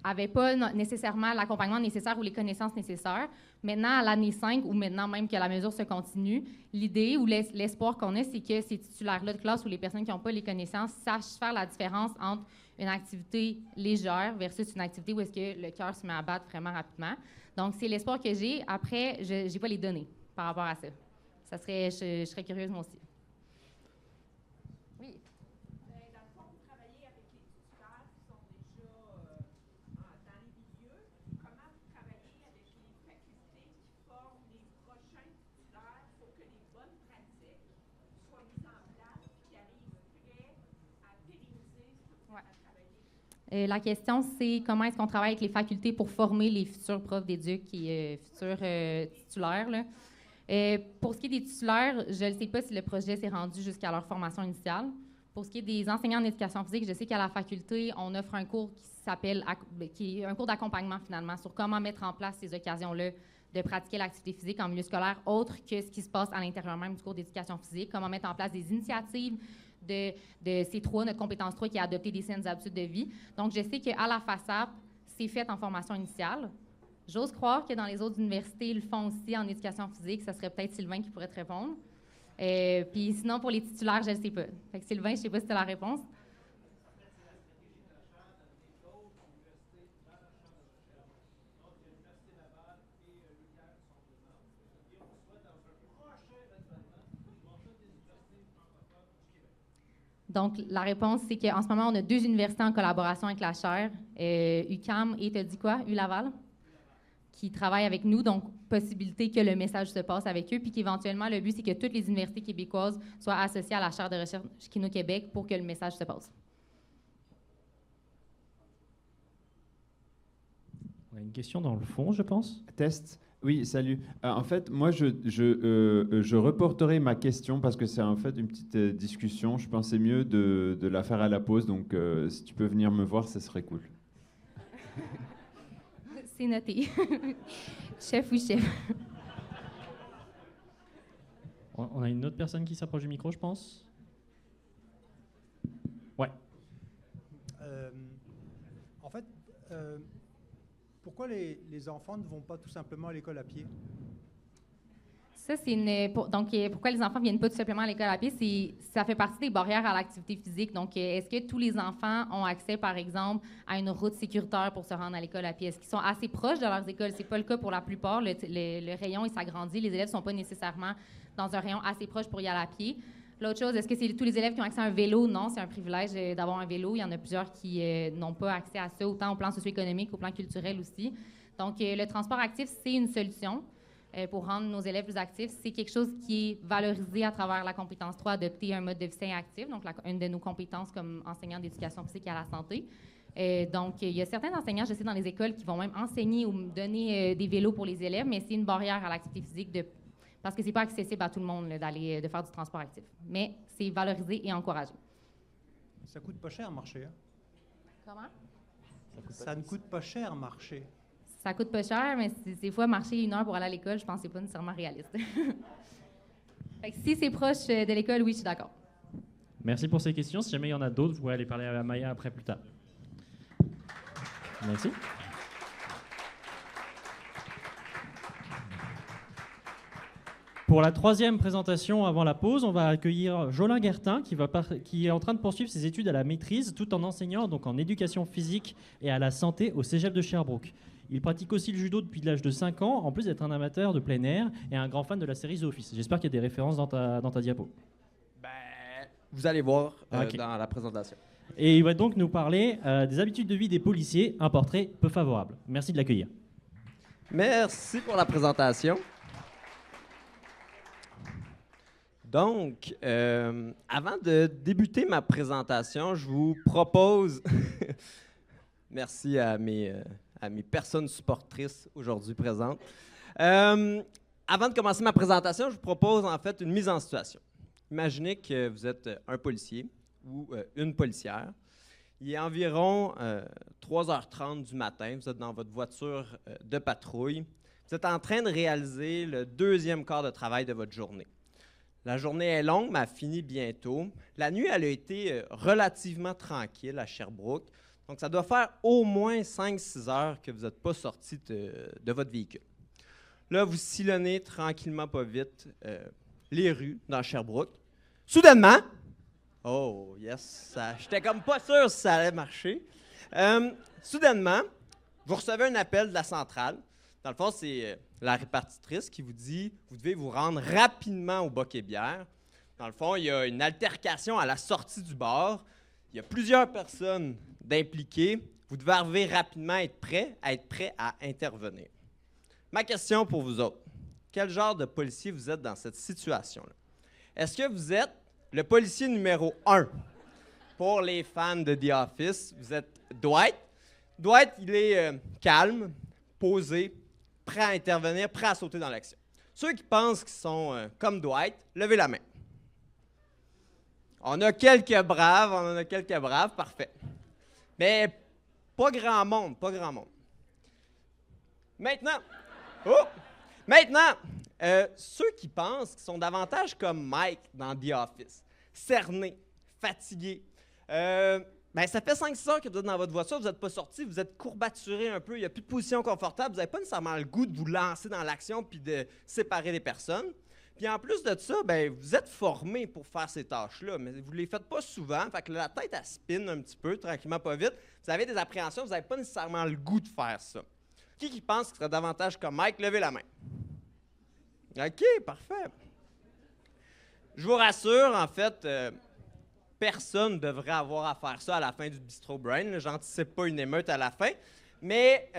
n'avait pas nécessairement l'accompagnement nécessaire ou les connaissances nécessaires. Maintenant, à l'année 5, ou maintenant même que la mesure se continue, l'idée ou l'espoir qu'on a, c'est que ces titulaires-là de classe ou les personnes qui n'ont pas les connaissances sachent faire la différence entre une activité légère versus une activité où est-ce que le cœur se met à battre vraiment rapidement. Donc, c'est l'espoir que j'ai. Après, je n'ai pas les données par rapport à ça. Je serais curieuse, moi aussi. Oui. Dans le fond, vous travaillez avec les titulaires qui sont déjà dans les milieux. Comment vous travaillez avec les facultés qui forment les prochains titulaires pour que les bonnes pratiques soient mises en place et qui arrivent prêts à pérenniser ce que vous avez travaillé? La question, c'est comment est-ce qu'on travaille avec les facultés pour former les futurs profs d'éduc et futurs titulaires, là. Pour ce qui est des titulaires, je ne sais pas si le projet s'est rendu jusqu'à leur formation initiale. Pour ce qui est des enseignants en éducation physique, je sais qu'à la faculté, on offre un cours qui est un cours d'accompagnement finalement sur comment mettre en place ces occasions-là de pratiquer l'activité physique en milieu scolaire autre que ce qui se passe à l'intérieur même du cours d'éducation physique, comment mettre en place des initiatives de C3, notre compétence 3 qui a adopté des saines habitudes de vie. Donc, je sais qu'à la FASAP, c'est fait en formation initiale. J'ose croire que dans les autres universités, ils le font aussi en éducation physique. Ça serait peut-être Sylvain qui pourrait te répondre. Puis sinon, pour les titulaires, je ne sais pas. Fait que Sylvain, je ne sais pas si tu as la réponse. Donc, la réponse, c'est qu'en ce moment, on a 2 universités en collaboration avec la chaire, UQAM et, t'as dit quoi, ULaval, qui travaillent avec nous, donc possibilité que le message se passe avec eux, puis qu'éventuellement, le but, c'est que toutes les universités québécoises soient associées à la chaire de recherche Kino-Québec pour que le message se passe. On a une question dans le fond, je pense. Test. Oui, salut. En fait, moi, je reporterai ma question parce que c'est en fait une petite discussion. Je pensais mieux de la faire à la pause, donc si tu peux venir me voir, ce serait cool. C'est noté. Chef, oui, chef. On a une autre personne qui s'approche du micro, je pense. Ouais. En fait, pourquoi les enfants ne vont pas tout simplement à l'école à pied? Ça, c'est donc, pourquoi les enfants ne viennent pas tout simplement à l'école à pied, ça fait partie des barrières à l'activité physique. Donc, est-ce que tous les enfants ont accès, par exemple, à une route sécuritaire pour se rendre à l'école à pied? Est-ce qu'ils sont assez proches de leurs écoles? C'est pas le cas pour la plupart. Le rayon, il s'agrandit. Les élèves ne sont pas nécessairement dans un rayon assez proche pour y aller à pied. L'autre chose, est-ce que c'est tous les élèves qui ont accès à un vélo? Non, c'est un privilège d'avoir un vélo. Il y en a plusieurs qui n'ont pas accès à ça, autant au plan socio-économique qu'au plan culturel aussi. Donc, le transport actif, c'est une solution. Pour rendre nos élèves plus actifs. C'est quelque chose qui est valorisé à travers la compétence 3, adopter un mode de vie sain et actif, donc une de nos compétences comme enseignant d'éducation physique et à la santé. Donc, il y a certains enseignants, je sais, dans les écoles qui vont même enseigner ou donner des vélos pour les élèves, mais c'est une barrière à l'activité physique parce que c'est pas accessible à tout le monde de faire du transport actif. Mais c'est valorisé et encouragé. Ça coûte pas cher marcher. Hein? Comment? Ça ne coûte pas cher marcher. Ça coûte pas cher, mais des fois, marcher 1 heure pour aller à l'école, je pense que c'est pas nécessairement réaliste. Fait que si c'est proche de l'école, oui, je suis d'accord. Merci pour ces questions. Si jamais il y en a d'autres, vous pouvez aller parler à Maya après plus tard. Merci. Pour la 3e présentation avant la pause, on va accueillir Jolin Guertin qui est en train de poursuivre ses études à la maîtrise tout en enseignant donc en éducation physique et à la santé au Cégep de Sherbrooke. Il pratique aussi le judo depuis l'âge de 5 ans, en plus d'être un amateur de plein air et un grand fan de la série The Office. J'espère qu'il y a des références dans ta diapo. Vous allez voir Ok. dans la présentation. Et il va donc nous parler des habitudes de vie des policiers, un portrait peu favorable. Merci de l'accueillir. Merci pour la présentation. Donc, avant de débuter ma présentation, je vous propose... Merci à mes personnes supportrices aujourd'hui présentes. Avant de commencer ma présentation, je vous propose en fait une mise en situation. Imaginez que vous êtes un policier ou une policière. Il est environ 3h30 du matin. Vous êtes dans votre voiture de patrouille. Vous êtes en train de réaliser le 2e quart de travail de votre journée. La journée est longue, mais elle finit bientôt. La nuit, elle a été relativement tranquille à Sherbrooke. Donc, ça doit faire au moins 5-6 heures que vous n'êtes pas sorti de votre véhicule. Là, vous sillonnez tranquillement, pas vite, les rues dans Sherbrooke. Soudainement, oh yes, j'étais comme pas sûr si ça allait marcher. Soudainement, vous recevez un appel de la centrale. Dans le fond, c'est la répartitrice qui vous dit « Vous devez vous rendre rapidement au Boc-et-Bière ». Dans le fond, il y a une altercation à la sortie du bar. Il y a plusieurs personnes d'impliquées. Vous devez arriver rapidement à être prêt à intervenir. Ma question pour vous autres, quel genre de policier vous êtes dans cette situation-là? Est-ce que vous êtes le policier numéro 1? Pour les fans de The Office, vous êtes Dwight. Dwight, il est calme, posé, prêt à intervenir, prêt à sauter dans l'action. Ceux qui pensent qu'ils sont comme Dwight, levez la main. On en a quelques braves, parfait. Mais pas grand monde. Maintenant, ceux qui pensent qu'ils sont davantage comme Mike dans The Office, cernés, fatigués, ça fait 5-6 heures que vous êtes dans votre voiture, vous n'êtes pas sorti, vous êtes courbaturé un peu, il n'y a plus de position confortable, vous n'avez pas nécessairement le goût de vous lancer dans l'action puis de séparer des personnes. Puis en plus de ça, vous êtes formé pour faire ces tâches-là, mais vous ne les faites pas souvent. Fait que la tête, elle spinne un petit peu, tranquillement, pas vite. Vous avez des appréhensions, vous n'avez pas nécessairement le goût de faire ça. Qui pense qu'il serait davantage comme Mike? Levez la main. OK, parfait. Je vous rassure, en fait, personne ne devrait avoir à faire ça à la fin du Bistro Brain. J'anticipe pas une émeute à la fin. Mais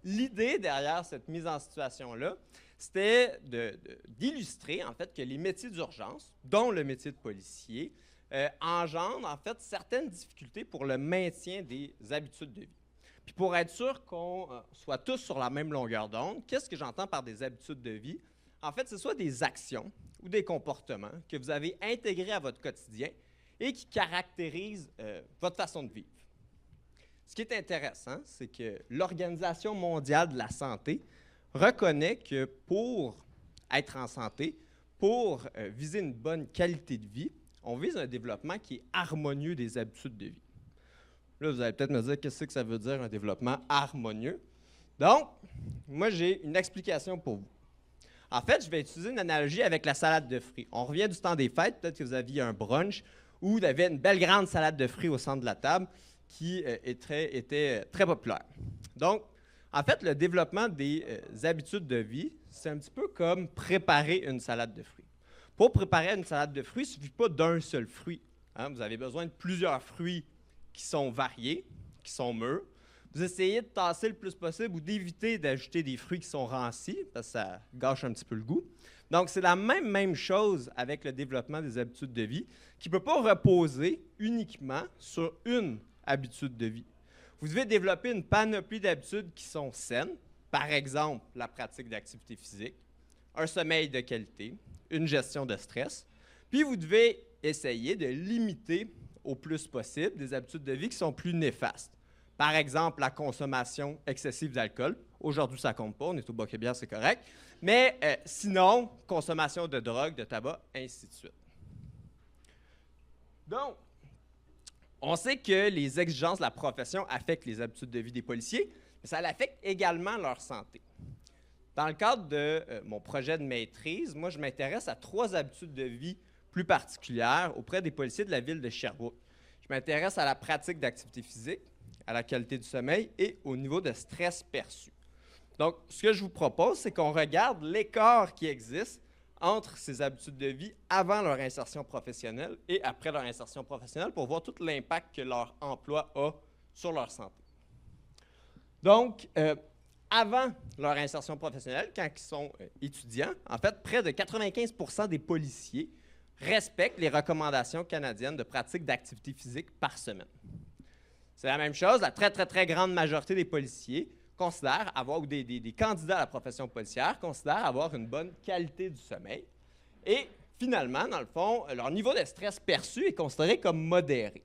l'idée derrière cette mise en situation-là, c'était d'illustrer, en fait, que les métiers d'urgence, dont le métier de policier, engendrent, en fait, certaines difficultés pour le maintien des habitudes de vie. Puis pour être sûr qu'on soit tous sur la même longueur d'onde, qu'est-ce que j'entends par des habitudes de vie? En fait, c'est soit des actions ou des comportements que vous avez intégrés à votre quotidien et qui caractérisent votre façon de vivre. Ce qui est intéressant, c'est que l'Organisation mondiale de la santé reconnaît que pour être en santé, pour viser une bonne qualité de vie, on vise un développement qui est harmonieux des habitudes de vie. Là, vous allez peut-être me dire, qu'est-ce que ça veut dire, un développement harmonieux? Donc, moi, j'ai une explication pour vous. En fait, je vais utiliser une analogie avec la salade de fruits. On revient du temps des fêtes, peut-être que vous aviez un brunch où il y avait une belle grande salade de fruits au centre de la table qui était très populaire. Donc, en fait, le développement des habitudes de vie, c'est un petit peu comme préparer une salade de fruits. Pour préparer une salade de fruits, il ne suffit pas d'un seul fruit. Hein? Vous avez besoin de plusieurs fruits qui sont variés, qui sont mûrs. Vous essayez de tasser le plus possible ou d'éviter d'ajouter des fruits qui sont rancis, parce que ça gâche un petit peu le goût. Donc, c'est la même chose avec le développement des habitudes de vie, qui ne peut pas reposer uniquement sur une habitude de vie. Vous devez développer une panoplie d'habitudes qui sont saines, par exemple la pratique d'activité physique, un sommeil de qualité, une gestion de stress, puis vous devez essayer de limiter au plus possible des habitudes de vie qui sont plus néfastes. Par exemple, la consommation excessive d'alcool. Aujourd'hui, ça ne compte pas, on est au bac et bière, c'est correct. Mais sinon, consommation de drogue, de tabac, ainsi de suite. Donc, on sait que les exigences de la profession affectent les habitudes de vie des policiers, mais ça affecte également leur santé. Dans le cadre de mon projet de maîtrise, moi, je m'intéresse à 3 habitudes de vie plus particulières auprès des policiers de la ville de Sherbrooke. Je m'intéresse à la pratique d'activité physique, à la qualité du sommeil et au niveau de stress perçu. Donc, ce que je vous propose, c'est qu'on regarde l'écart qui existe entre ces habitudes de vie avant leur insertion professionnelle et après leur insertion professionnelle pour voir tout l'impact que leur emploi a sur leur santé. Donc, avant leur insertion professionnelle, quand ils sont étudiants, en fait, près de 95% des policiers respectent les recommandations canadiennes de pratique d'activité physique par semaine. C'est la même chose, la très grande majorité des policiers considèrent avoir, ou des candidats à la profession policière, considèrent avoir une bonne qualité du sommeil. Et finalement, dans le fond, leur niveau de stress perçu est considéré comme modéré.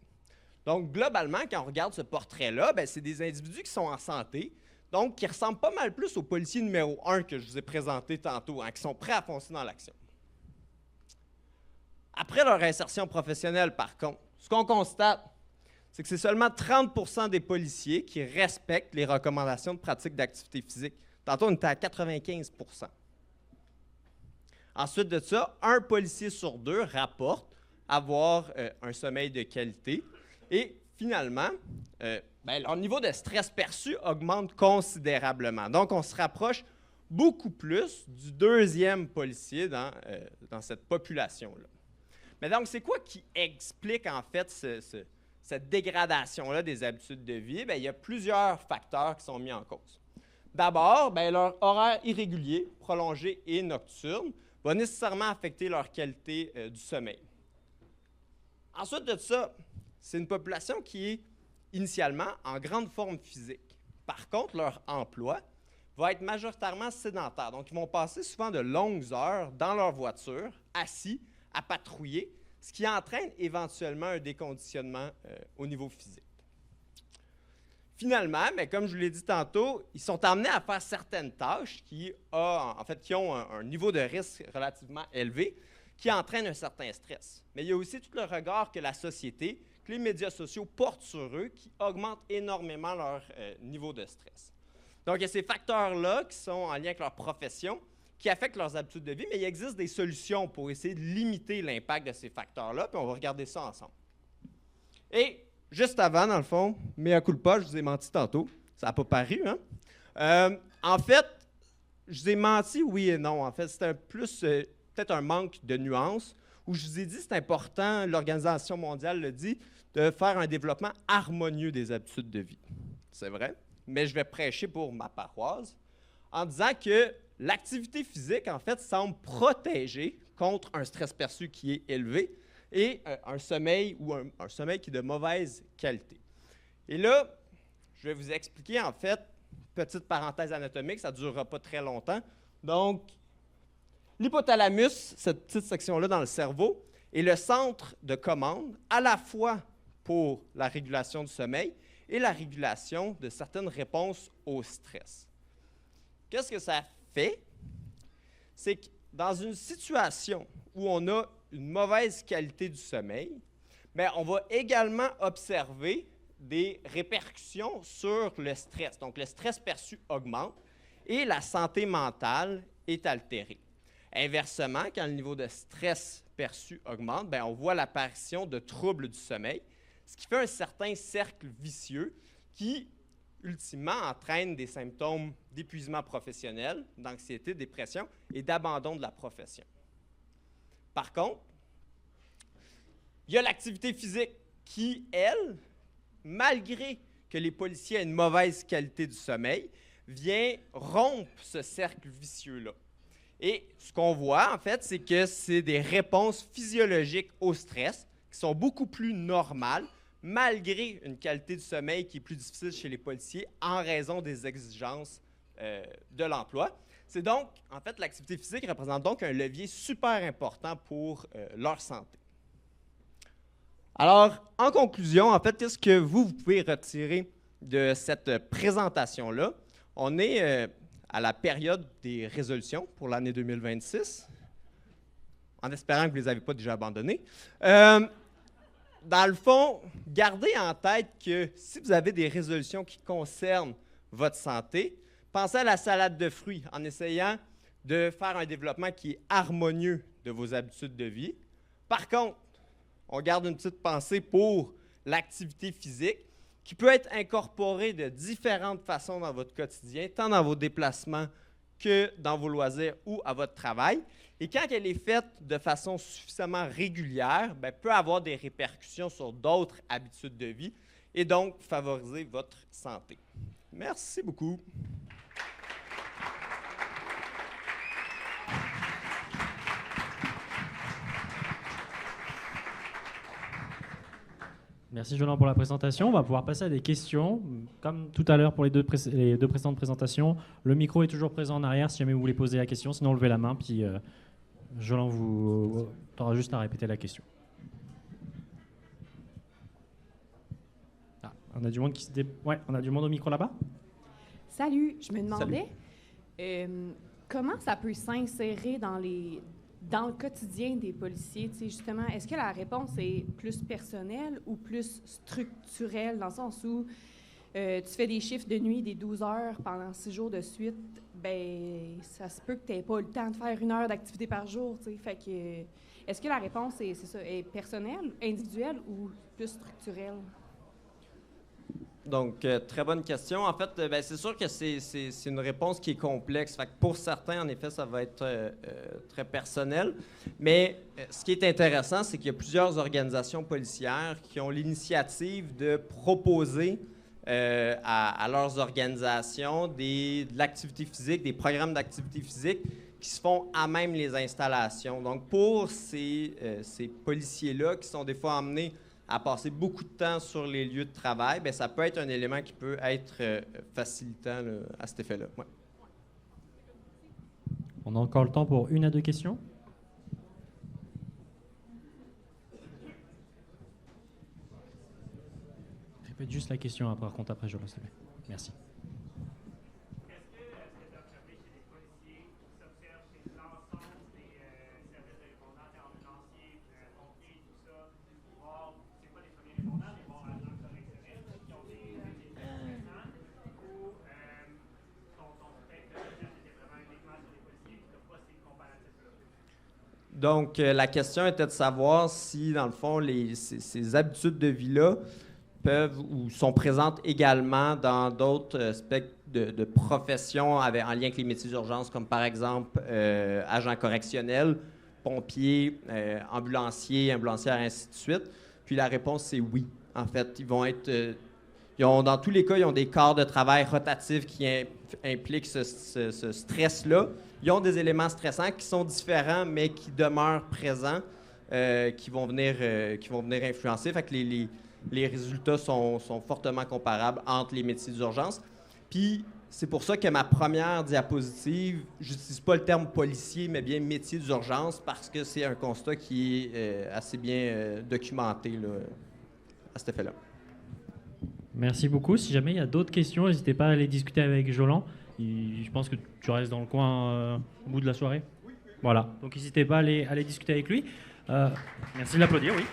Donc, globalement, quand on regarde ce portrait-là, c'est des individus qui sont en santé, donc qui ressemblent pas mal plus au policier numéro 1 que je vous ai présenté tantôt, hein, qui sont prêts à foncer dans l'action. Après leur insertion professionnelle, par contre, ce qu'on constate, c'est que c'est seulement 30% des policiers qui respectent les recommandations de pratique d'activité physique. Tantôt, on était à 95%. Ensuite de ça, 1 policier sur 2 rapporte avoir un sommeil de qualité. Et finalement, leur niveau de stress perçu augmente considérablement. Donc, on se rapproche beaucoup plus du 2e policier dans cette population-là. Mais donc, c'est quoi qui explique en fait cette dégradation-là des habitudes de vie? Il y a plusieurs facteurs qui sont mis en cause. D'abord, leur horaire irrégulier, prolongé et nocturne va nécessairement affecter leur qualité du sommeil. Ensuite de ça, c'est une population qui est initialement en grande forme physique. Par contre, leur emploi va être majoritairement sédentaire. Donc, ils vont passer souvent de longues heures dans leur voiture, assis, à patrouiller, ce qui entraîne éventuellement un déconditionnement au niveau physique. Finalement, comme je vous l'ai dit tantôt, ils sont amenés à faire certaines tâches qui ont un niveau de risque relativement élevé, qui entraîne un certain stress. Mais il y a aussi tout le regard que la société, que les médias sociaux portent sur eux, qui augmentent énormément leur niveau de stress. Donc, il y a ces facteurs-là qui sont en lien avec leur profession, qui affectent leurs habitudes de vie, mais il existe des solutions pour essayer de limiter l'impact de ces facteurs-là, puis on va regarder ça ensemble. Et juste avant, dans le fond, mea culpa, je vous ai menti tantôt, ça n'a pas paru, hein? En fait, je vous ai menti oui et non. En fait, c'était peut-être un manque de nuances, où je vous ai dit, c'est important, l'Organisation mondiale le dit, de faire un développement harmonieux des habitudes de vie. C'est vrai, mais je vais prêcher pour ma paroisse en disant que l'activité physique, en fait, semble protéger contre un stress perçu qui est élevé et un sommeil ou un sommeil qui est de mauvaise qualité. Et là, je vais vous expliquer, en fait, petite parenthèse anatomique, ça ne durera pas très longtemps. Donc, l'hypothalamus, cette petite section-là dans le cerveau, est le centre de commande à la fois pour la régulation du sommeil et la régulation de certaines réponses au stress. Qu'est-ce que ça fait? C'est que dans une situation où on a une mauvaise qualité du sommeil, on va également observer des répercussions sur le stress. Donc, le stress perçu augmente et la santé mentale est altérée. Inversement, quand le niveau de stress perçu augmente, ben, on voit l'apparition de troubles du sommeil, ce qui fait un certain cercle vicieux qui, ultimement, entraîne des symptômes d'épuisement professionnel, d'anxiété, de dépression et d'abandon de la profession. Par contre, il y a l'activité physique qui, elle, malgré que les policiers aient une mauvaise qualité du sommeil, vient rompre ce cercle vicieux-là. Et ce qu'on voit, en fait, c'est que c'est des réponses physiologiques au stress qui sont beaucoup plus normales, malgré une qualité du sommeil qui est plus difficile chez les policiers en raison des exigences de l'emploi. C'est donc, en fait, l'activité physique représente donc un levier super important pour leur santé. Alors, en conclusion, en fait, qu'est-ce que vous pouvez retirer de cette présentation-là? On est à la période des résolutions pour l'année 2026, en espérant que vous ne les avez pas déjà abandonnées. Dans le fond, gardez en tête que si vous avez des résolutions qui concernent votre santé, pensez à la salade de fruits en essayant de faire un développement qui est harmonieux de vos habitudes de vie. Par contre, on garde une petite pensée pour l'activité physique qui peut être incorporée de différentes façons dans votre quotidien, tant dans vos déplacements que dans vos loisirs ou à votre travail. Et quand elle est faite de façon suffisamment régulière, bien, peut avoir des répercussions sur d'autres habitudes de vie et donc favoriser votre santé. Merci beaucoup. Merci Jolan pour la présentation. On va pouvoir passer à des questions. Comme tout à l'heure pour les deux précédentes présentations, le micro est toujours présent en arrière si jamais vous voulez poser la question. Sinon, levez la main, puis Jolan vous aura juste à répéter la question. Ah, on a du monde qui ouais, on a du monde au micro là-bas. Salut, je me demandais comment ça peut s'insérer dans le quotidien des policiers, tu sais, justement, est-ce que la réponse est plus personnelle ou plus structurelle, dans le sens où tu fais des chiffres de nuit, des 12 heures pendant 6 jours de suite, ben ça se peut que tu n'aies pas le temps de faire 1 heure d'activité par jour, tu sais, fait que est-ce que la réponse est personnelle, individuelle ou plus structurelle? Donc, très bonne question. En fait, ben, c'est sûr que c'est une réponse qui est complexe. Fait que pour certains, en effet, ça va être très personnel. Mais ce qui est intéressant, c'est qu'il y a plusieurs organisations policières qui ont l'initiative de proposer à leurs organisations de l'activité physique, des programmes d'activité physique qui se font à même les installations. Donc, pour ces policiers-là qui sont des fois emmenés à passer beaucoup de temps sur les lieux de travail, bien, ça peut être un élément qui peut être facilitant là, à cet effet-là. Ouais. On a encore le temps pour 1 à 2 questions. Répète juste la question, par contre, après, je le sais. Merci. Donc, la question était de savoir si, dans le fond, ces habitudes de vie-là peuvent ou sont présentes également dans d'autres spectres de professions en lien avec les métiers d'urgence, comme par exemple agents correctionnels, pompiers, ambulancières, ainsi de suite. Puis la réponse, c'est oui. En fait, ils vont être... dans tous les cas, ils ont des quarts de travail rotatifs qui impliquent ce stress-là. Ils ont des éléments stressants qui sont différents, mais qui demeurent présents, qui vont venir influencer. Fait que les résultats sont fortement comparables entre les métiers d'urgence. Puis, c'est pour ça que ma première diapositive, j'utilise pas le terme policier, mais bien métier d'urgence, parce que c'est un constat qui est assez bien documenté là, à cet effet-là. Merci beaucoup. Si jamais il y a d'autres questions, n'hésitez pas à aller discuter avec Jolan. Je pense que tu restes dans le coin au bout de la soirée. Oui. Voilà. Donc n'hésitez pas à aller discuter avec lui. Merci de l'applaudir, oui.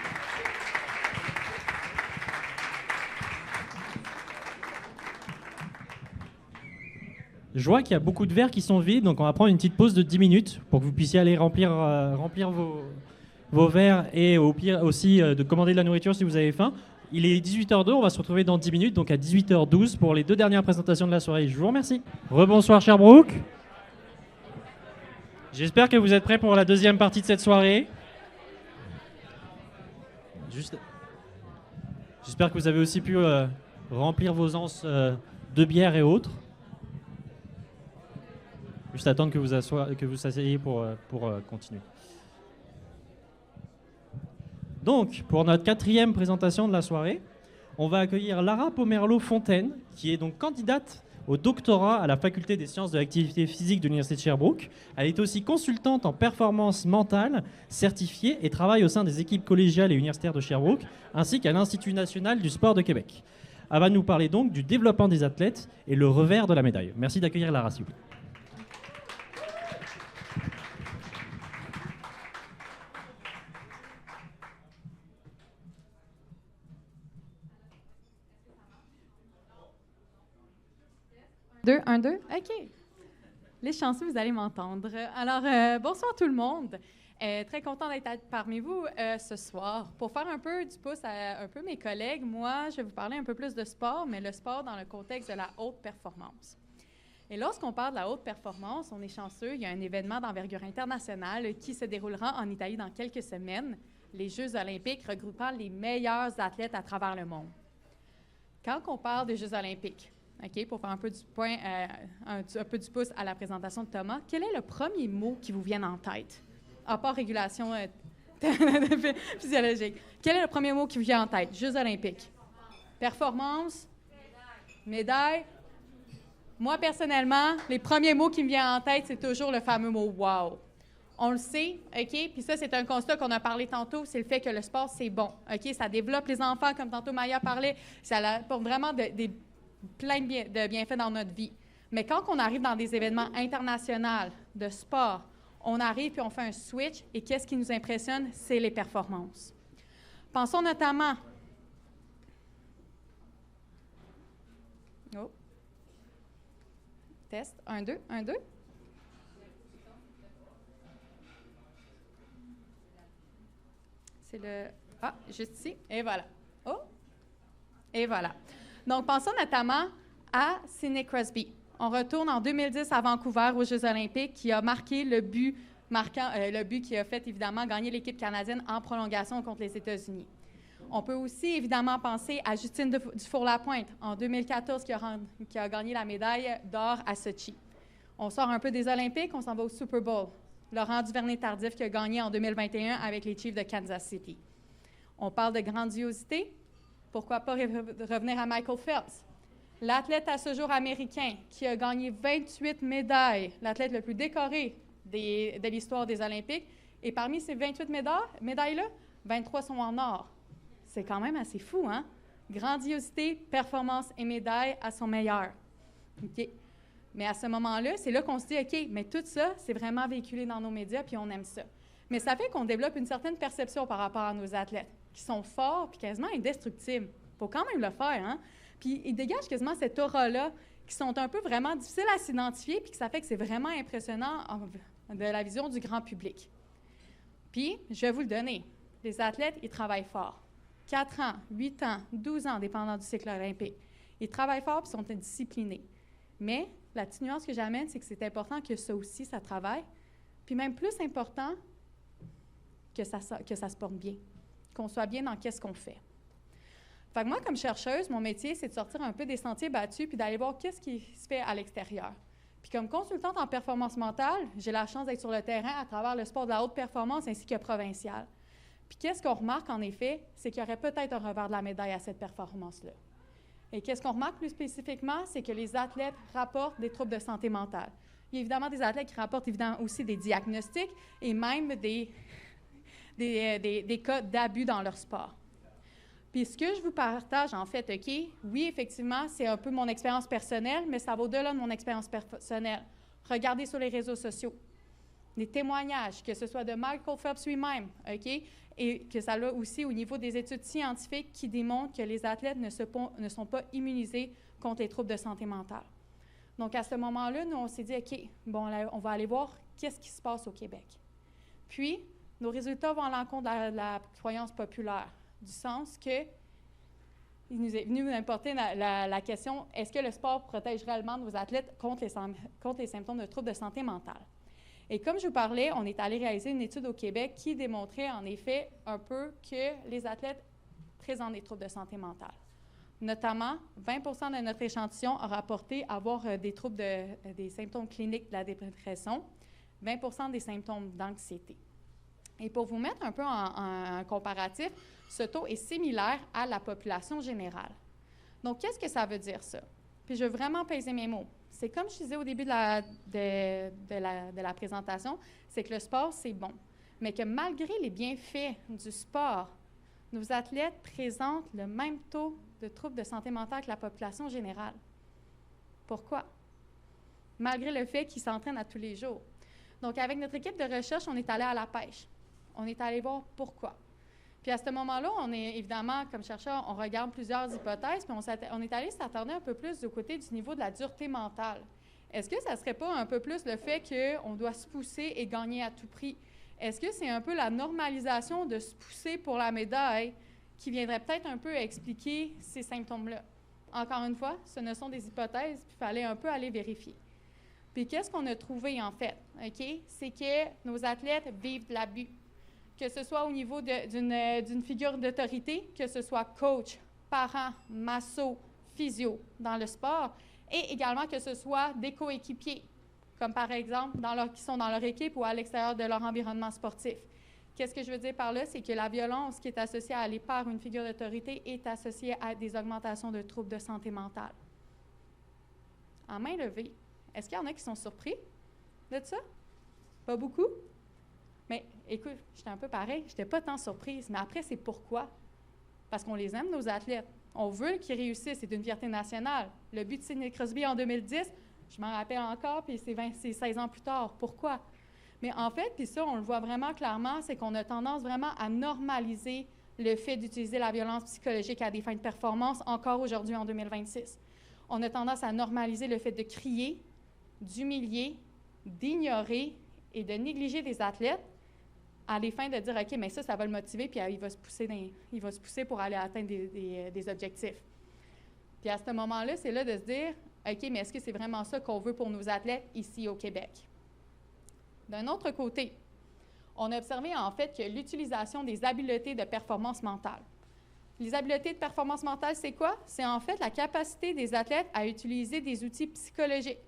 Je vois qu'il y a beaucoup de verres qui sont vides, donc on va prendre une petite pause de 10 minutes pour que vous puissiez aller remplir vos verres et au pire aussi de commander de la nourriture si vous avez faim. Il est 18h02, on va se retrouver dans 10 minutes, donc à 18h12 pour les 2 dernières présentations de la soirée. Je vous remercie. Rebonsoir Sherbrooke. J'espère que vous êtes prêts pour la deuxième partie de cette soirée. J'espère que vous avez aussi pu remplir vos anses de bière et autres. Juste attendre que vous asseyez pour continuer. Donc, pour notre 4e présentation de la soirée, on va accueillir Lara Pomerleau-Fontaine, qui est donc candidate au doctorat à la Faculté des sciences de l'activité physique de l'Université de Sherbrooke. Elle est aussi consultante en performance mentale certifiée et travaille au sein des équipes collégiales et universitaires de Sherbrooke, ainsi qu'à l'Institut national du sport de Québec. Elle va nous parler donc du développement des athlètes et le revers de la médaille. Merci d'accueillir Lara, s'il vous plaît. Un, deux. OK. Les chanceux, vous allez m'entendre. Alors, bonsoir tout le monde. Très content d'être parmi vous ce soir. Pour faire un peu du pouce à un peu mes collègues, moi, je vais vous parler un peu plus de sport, mais le sport dans le contexte de la haute performance. Et lorsqu'on parle de la haute performance, on est chanceux. Il y a un événement d'envergure internationale qui se déroulera en Italie dans quelques semaines, les Jeux olympiques regroupant les meilleurs athlètes à travers le monde. Quand on parle des Jeux olympiques, OK, pour faire un peu un peu du pouce à la présentation de Thomas, quel est le premier mot qui vous vient en tête? À part régulation physiologique. Quel est le premier mot qui vous vient en tête? Jeux olympiques. Performance. Médaille. Moi, personnellement, les premiers mots qui me viennent en tête, c'est toujours le fameux mot « wow ». On le sait, OK? Puis ça, c'est un constat qu'on a parlé tantôt, c'est le fait que le sport, c'est bon, OK? Ça développe les enfants, comme tantôt Maya parlait, ça apporte vraiment plein de bienfaits dans notre vie. Mais quand on arrive dans des événements internationaux de sport, on arrive puis on fait un switch et qu'est-ce qui nous impressionne? C'est les performances. Pensons notamment... Oh. Test. 1, 2, 1, 2. C'est le... Ah, juste ici. Et voilà. Oh. Et voilà. Donc, pensons notamment à Sidney Crosby. On retourne en 2010 à Vancouver aux Jeux olympiques, qui a marqué le but qui a fait évidemment gagner l'équipe canadienne en prolongation contre les États-Unis. On peut aussi évidemment penser à Justine Dufour-Lapointe en 2014 qui a gagné la médaille d'or à Sochi. On sort un peu des Olympiques, on s'en va au Super Bowl. Laurent Duvernay-Tardif qui a gagné en 2021 avec les Chiefs de Kansas City. On parle de grandiosité. Pourquoi pas revenir à Michael Phelps, l'athlète à ce jour américain qui a gagné 28 médailles, l'athlète le plus décoré de l'histoire des Olympiques. Et parmi ces 28 médailles-là, 23 sont en or. C'est quand même assez fou, hein? Grandiosité, performance et médaille à son meilleur. OK? Mais à ce moment-là, c'est là qu'on se dit, OK, mais tout ça, c'est vraiment véhiculé dans nos médias, puis on aime ça. Mais ça fait qu'on développe une certaine perception par rapport à nos athlètes, qui sont forts puis quasiment indestructibles. Il faut quand même le faire, hein? Puis ils dégagent quasiment cette aura-là, qui sont un peu vraiment difficiles à s'identifier, puis que ça fait que c'est vraiment impressionnant de la vision du grand public. Puis, je vais vous le donner, les athlètes, ils travaillent fort. 4 ans, 8 ans, 12 ans, dépendant du cycle olympique. Ils travaillent fort puis sont disciplinés. Mais la petite nuance que j'amène, c'est que c'est important que ça aussi, ça travaille. Puis même plus important, que ça se porte bien, qu'on soit bien dans qu'est-ce qu'on fait. Fait que moi, comme chercheuse, mon métier, c'est de sortir un peu des sentiers battus puis d'aller voir qu'est-ce qui se fait à l'extérieur. Puis comme consultante en performance mentale, j'ai la chance d'être sur le terrain à travers le sport de la haute performance ainsi que provincial. Puis qu'est-ce qu'on remarque, en effet, c'est qu'il y aurait peut-être un revers de la médaille à cette performance-là. Et qu'est-ce qu'on remarque plus spécifiquement, c'est que les athlètes rapportent des troubles de santé mentale. Il y a évidemment des athlètes qui rapportent évidemment aussi des diagnostics et même des cas d'abus dans leur sport. Puis ce que je vous partage, en fait, OK, oui, effectivement, c'est un peu mon expérience personnelle, mais ça va au-delà de mon expérience personnelle. Regardez sur les réseaux sociaux, des témoignages, que ce soit de Michael Phelps lui-même, OK, et que ça l'a aussi au niveau des études scientifiques qui démontrent que les athlètes ne sont pas immunisés contre les troubles de santé mentale. Donc, à ce moment-là, nous, on s'est dit, OK, bon, là, on va aller voir qu'est-ce qui se passe au Québec. Puis, nos résultats vont à l'encontre de la croyance populaire, du sens que il nous est venu importer la question, est-ce que le sport protège réellement nos athlètes contre les symptômes de troubles de santé mentale? Et comme je vous parlais, on est allé réaliser une étude au Québec qui démontrait en effet un peu que les athlètes présentent des troubles de santé mentale. Notamment, 20 de notre échantillon a rapporté avoir des symptômes cliniques de la dépression, 20 des symptômes d'anxiété. Et pour vous mettre un peu en comparatif, ce taux est similaire à la population générale. Donc, qu'est-ce que ça veut dire, ça? Puis, je veux vraiment peser mes mots. C'est comme je disais au début de la présentation, c'est que le sport, c'est bon. Mais que malgré les bienfaits du sport, nos athlètes présentent le même taux de troubles de santé mentale que la population générale. Pourquoi? Malgré le fait qu'ils s'entraînent à tous les jours. Donc, avec notre équipe de recherche, on est allé à la pêche. On est allé voir pourquoi. Puis à ce moment-là, on est évidemment, comme chercheur, on regarde plusieurs hypothèses, puis on est allé s'attarder un peu plus du côté du niveau de la dureté mentale. Est-ce que ça ne serait pas un peu plus le fait qu'on doit se pousser et gagner à tout prix? Est-ce que c'est un peu la normalisation de se pousser pour la médaille qui viendrait peut-être un peu expliquer ces symptômes-là? Encore une fois, ce ne sont des hypothèses, puis il fallait un peu aller vérifier. Puis qu'est-ce qu'on a trouvé, en fait? OK? C'est que nos athlètes vivent de l'abus. Que ce soit au niveau d'une figure d'autorité, que ce soit coach, parent, masso, physio dans le sport, et également que ce soit des coéquipiers, comme par exemple qui sont dans leur équipe ou à l'extérieur de leur environnement sportif. Qu'est-ce que je veux dire par là? C'est que la violence qui est associée à aller par une figure d'autorité est associée à des augmentations de troubles de santé mentale. En main levée, est-ce qu'il y en a qui sont surpris de ça? Pas beaucoup? Mais écoute, j'étais un peu pareil, je n'étais pas tant surprise. Mais après, c'est pourquoi? Parce qu'on les aime, nos athlètes. On veut qu'ils réussissent, c'est une fierté nationale. Le but de Sidney Crosby en 2010, je m'en rappelle encore, puis c'est 16 ans plus tard. Pourquoi? Mais en fait, puis ça, on le voit vraiment clairement, c'est qu'on a tendance vraiment à normaliser le fait d'utiliser la violence psychologique à des fins de performance encore aujourd'hui en 2026. On a tendance à normaliser le fait de crier, d'humilier, d'ignorer et de négliger des athlètes à des fins de dire, OK, mais ça va le motiver, puis il va se pousser pour aller atteindre des objectifs. Puis à ce moment-là, c'est là de se dire, OK, mais est-ce que c'est vraiment ça qu'on veut pour nos athlètes ici au Québec? D'un autre côté, on a observé en fait que l'utilisation des habiletés de performance mentale. Les habiletés de performance mentale, c'est quoi? C'est en fait la capacité des athlètes à utiliser des outils psychologiques,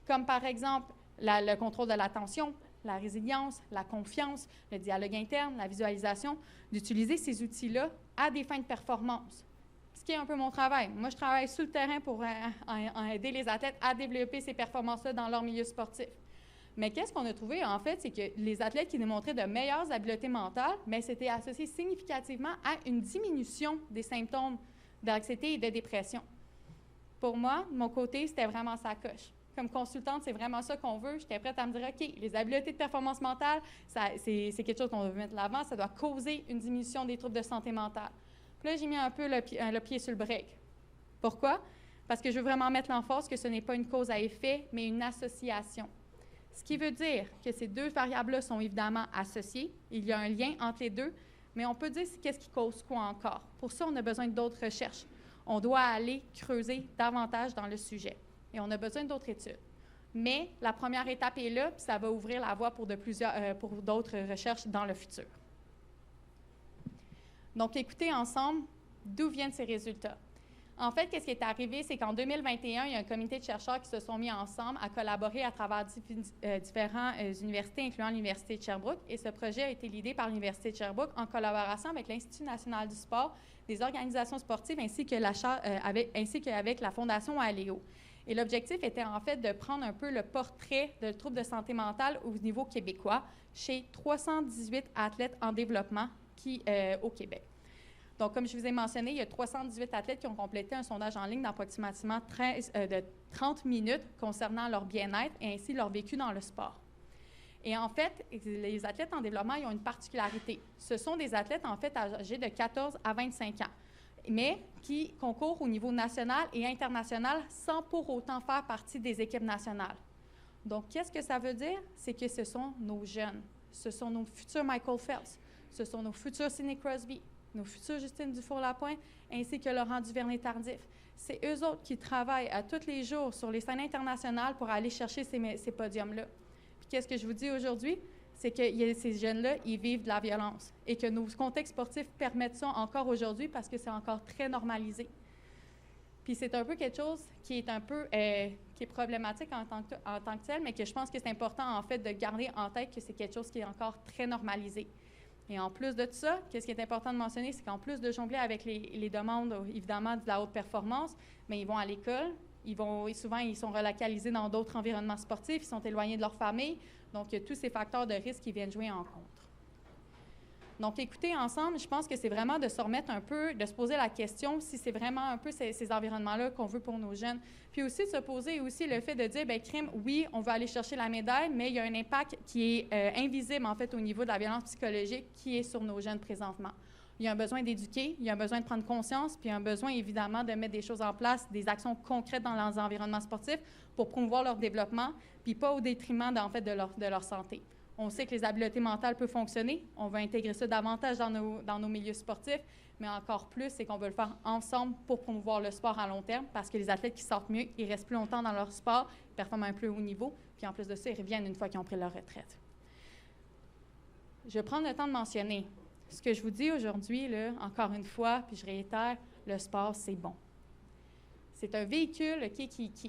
comme par exemple le contrôle de l'attention, la résilience, la confiance, le dialogue interne, la visualisation, d'utiliser ces outils-là à des fins de performance. Ce qui est un peu mon travail. Moi, je travaille sur le terrain pour aider les athlètes à développer ces performances-là dans leur milieu sportif. Mais qu'est-ce qu'on a trouvé, en fait, c'est que les athlètes qui démontraient de meilleures habiletés mentales, bien, c'était associé significativement à une diminution des symptômes d'anxiété et de dépression. Pour moi, de mon côté, c'était vraiment ça coche. Comme consultante, c'est vraiment ça qu'on veut. J'étais prête à me dire, OK, les habiletés de performance mentale, c'est quelque chose qu'on veut mettre de l'avant, ça doit causer une diminution des troubles de santé mentale. Puis là, j'ai mis un peu le pied sur le break. Pourquoi? Parce que je veux vraiment mettre l'emphase que ce n'est pas une cause à effet, mais une association. Ce qui veut dire que ces deux variables-là sont évidemment associées. Il y a un lien entre les deux, mais on peut dire qu'est-ce qui cause quoi encore. Pour ça, on a besoin d'autres recherches. On doit aller creuser davantage dans le sujet. Et on a besoin d'autres études. Mais la première étape est là, puis ça va ouvrir la voie pour d'autres recherches dans le futur. Donc, écoutez ensemble d'où viennent ces résultats. En fait, qu'est-ce qui est arrivé, c'est qu'en 2021, il y a un comité de chercheurs qui se sont mis ensemble à collaborer à travers différentes universités, incluant l'Université de Sherbrooke. Et ce projet a été leadé par l'Université de Sherbrooke en collaboration avec l'Institut national du sport, des organisations sportives ainsi qu'avec la Fondation Aléo. Et l'objectif était en fait de prendre un peu le portrait de troubles de santé mentale au niveau québécois chez 318 athlètes en développement au Québec. Donc, comme je vous ai mentionné, il y a 318 athlètes qui ont complété un sondage en ligne d'approximativement 30 minutes concernant leur bien-être et ainsi leur vécu dans le sport. Et en fait, les athlètes en développement, ils ont une particularité. Ce sont des athlètes, en fait, âgés de 14 à 25 ans. mais qui concourent au niveau national et international sans pour autant faire partie des équipes nationales. Donc, qu'est-ce que ça veut dire? C'est que ce sont nos jeunes, ce sont nos futurs Michael Phelps, ce sont nos futurs Sidney Crosby, nos futurs Justine Dufour-Lapointe, ainsi que Laurent Duvernay-Tardif. C'est eux autres qui travaillent à tous les jours sur les scènes internationales pour aller chercher ces podiums-là. Puis qu'est-ce que je vous dis aujourd'hui? C'est que ces jeunes-là, ils vivent de la violence et que nos contextes sportifs permettent ça encore aujourd'hui parce que c'est encore très normalisé. Puis c'est un peu quelque chose qui est un peu qui est problématique en tant que tel, mais que je pense que c'est important en fait de garder en tête que c'est quelque chose qui est encore très normalisé. Et en plus de tout ça, ce qui est important de mentionner, c'est qu'en plus de jongler avec les demandes, évidemment, de la haute performance, mais ils vont à l'école, souvent ils sont relocalisés dans d'autres environnements sportifs, ils sont éloignés de leur famille, donc il y a tous ces facteurs de risque qui viennent jouer en compte. Donc, écoutez, ensemble, je pense que c'est vraiment de se remettre un peu, de se poser la question si c'est vraiment un peu ces environnements-là qu'on veut pour nos jeunes. Puis aussi, de se poser aussi le fait de dire, bien, crime, oui, on veut aller chercher la médaille, mais il y a un impact qui est invisible, en fait, au niveau de la violence psychologique qui est sur nos jeunes présentement. Il y a un besoin d'éduquer, il y a un besoin de prendre conscience, puis un besoin, évidemment, de mettre des choses en place, des actions concrètes dans leurs environnements sportifs pour promouvoir leur développement, puis pas au détriment, en fait, de leur santé. On sait que les habiletés mentales peuvent fonctionner. On veut intégrer ça davantage dans nos milieux sportifs, mais encore plus, c'est qu'on veut le faire ensemble pour promouvoir le sport à long terme parce que les athlètes qui sortent mieux, ils restent plus longtemps dans leur sport, ils performent à un plus haut niveau, puis en plus de ça, ils reviennent une fois qu'ils ont pris leur retraite. Je vais prendre le temps de mentionner ce que je vous dis aujourd'hui, là, encore une fois, puis je réitère, le sport, c'est bon. C'est un véhicule,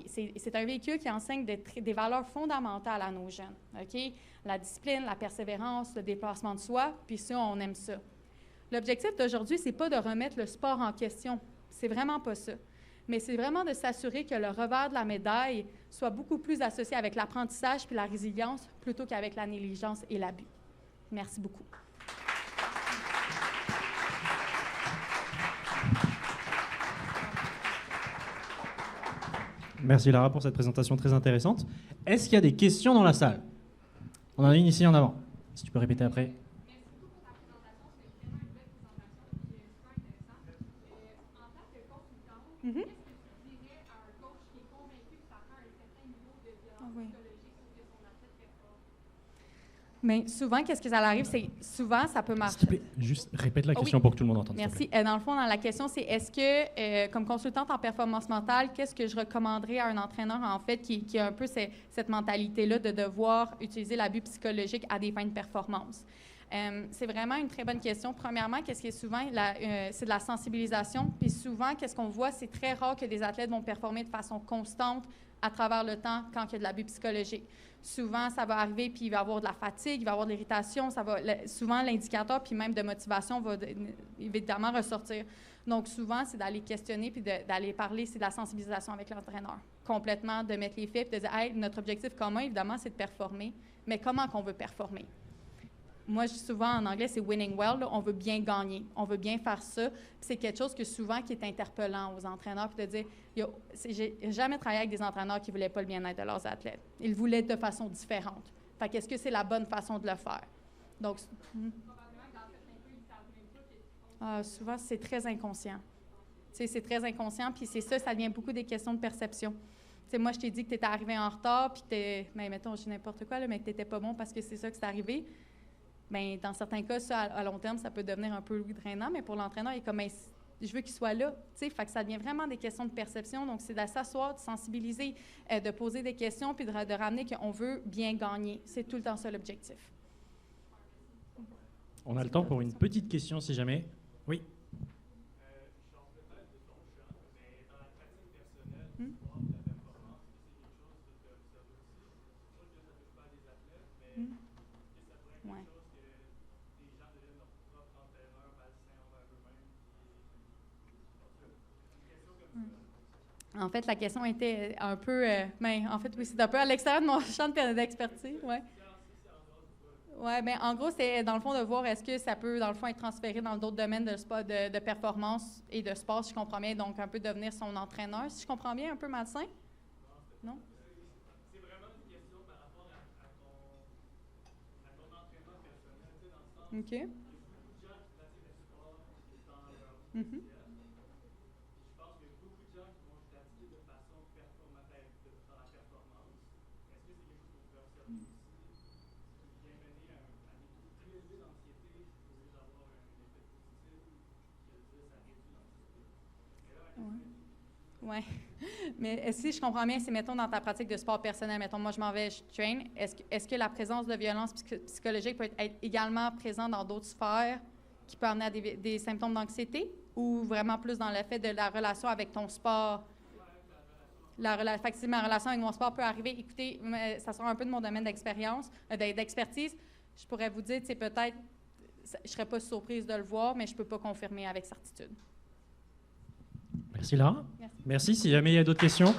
c'est un véhicule qui enseigne des valeurs fondamentales à nos jeunes. Okay? La discipline, la persévérance, le dépassement de soi, puis ça, on aime ça. L'objectif d'aujourd'hui, c'est pas de remettre le sport en question. C'est vraiment pas ça. Mais c'est vraiment de s'assurer que le revers de la médaille soit beaucoup plus associé avec l'apprentissage puis la résilience plutôt qu'avec la négligence et l'abus. Merci beaucoup. Merci Lara pour cette présentation très intéressante. Est-ce qu'il y a des questions dans la salle? On en a une ici en avant. Si tu peux répéter après. Merci beaucoup pour ta présentation. C'était vraiment une belle présentation et super intéressante. En tant que consultante, qu'est-ce que tu dirais à un coach qui est convaincu que ça prend un certain niveau de violence psychologique pour que son athlète performe? Mais souvent, qu'est-ce que ça arrive? C'est souvent, ça peut marcher. S'il te plaît, juste répète la question pour que tout le monde entende. Merci. Dans le fond, la question, c'est est-ce que, comme consultante en performance mentale, qu'est-ce que je recommanderais à un entraîneur, en fait, qui a un peu cette mentalité-là de devoir utiliser l'abus psychologique à des fins de performance? C'est vraiment une très bonne question. Premièrement, qu'est-ce qui est souvent, c'est de la sensibilisation. Puis souvent, qu'est-ce qu'on voit, c'est très rare que des athlètes vont performer de façon constante à travers le temps quand il y a de l'abus psychologique. Souvent, ça va arriver, puis il va y avoir de la fatigue, il va y avoir de l'irritation. Souvent, l'indicateur, puis même de motivation, va évidemment ressortir. Donc, souvent, c'est d'aller questionner, puis d'aller parler, c'est de la sensibilisation avec l'entraîneur. Complètement, de mettre les faits, puis de dire, hey, notre objectif commun, évidemment, c'est de performer, mais comment qu'on veut performer? Moi, je dis souvent en anglais, c'est winning well. Là, on veut bien gagner, on veut bien faire ça. Puis c'est quelque chose que souvent qui est interpellant aux entraîneurs, puis de dire, j'ai jamais travaillé avec des entraîneurs qui ne voulaient pas le bien-être de leurs athlètes. Ils le voulaient de façon différente. Fait qu'est-ce que c'est la bonne façon de le faire? Donc, souvent, c'est très inconscient. C'est très inconscient, puis c'est ça devient beaucoup des questions de perception. T'sais, moi, je t'ai dit que tu étais arrivé en retard, puis que mettons, je dis n'importe quoi, là, mais que tu n'étais pas bon parce que c'est ça que c'est arrivé. Bien, dans certains cas, ça, à long terme, ça peut devenir un peu drainant, mais pour l'entraîneur, il est comme, je veux qu'il soit là. Fait que ça devient vraiment des questions de perception. Donc, c'est de s'asseoir, de sensibiliser, de poser des questions, puis de ramener qu'on veut bien gagner. C'est tout le temps ça l'objectif. On a le temps pour une petite question, si jamais. Oui. En fait, la question était un peu... en fait, oui, c'est un peu à l'extérieur de mon champ d'expertise. Oui. Oui, bien, en gros, c'est dans le fond de voir est-ce que ça peut, dans le fond, être transféré dans d'autres domaines de performance et de sport, si je comprends bien, donc un peu devenir son entraîneur. Si je comprends bien, un peu malsain? Non? C'est vraiment une question par rapport à ton entraîneur personnel, tu sais, dans le sens... OK. Il y a beaucoup de gens qui pratiquent le sport dans leur vie quotidienne. Oui. Mais si je comprends bien, c'est, mettons, dans ta pratique de sport personnel, mettons, moi, je m'en vais, je traîne, est-ce que la présence de violence psychologique peut être également présente dans d'autres sphères qui peut amener à des symptômes d'anxiété ou vraiment plus dans le fait de la relation avec ton sport? Fait que si ma relation avec mon sport peut arriver, écoutez, ça sera un peu de mon domaine d'expérience, d'expertise, je pourrais vous dire, c'est peut-être, je ne serais pas surprise de le voir, mais je ne peux pas confirmer avec certitude. Merci Lara. Merci. Merci. Si jamais il y a d'autres questions.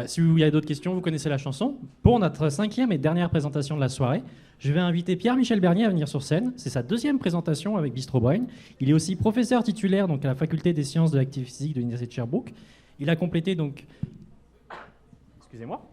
Si il y a d'autres questions, vous connaissez la chanson. Pour notre 5e et dernière présentation de la soirée, je vais inviter Pierre-Michel Bernier à venir sur scène. C'est sa 2e présentation avec Bistro Brain. Il est aussi professeur titulaire donc, à la faculté des sciences de l'activité physique de l'Université de Sherbrooke. Il a complété donc... Excusez-moi.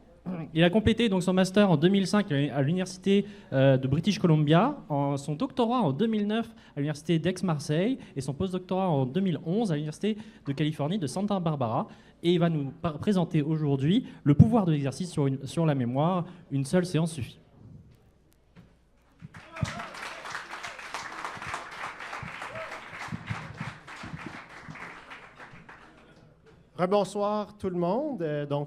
Il a complété donc son master en 2005 à l'Université de British Columbia, son doctorat en 2009 à l'Université d'Aix-Marseille et son postdoctorat en 2011 à l'Université de Californie de Santa Barbara. Et il va nous présenter aujourd'hui le pouvoir de l'exercice sur la mémoire. Une seule séance suffit. Rebonsoir tout le monde.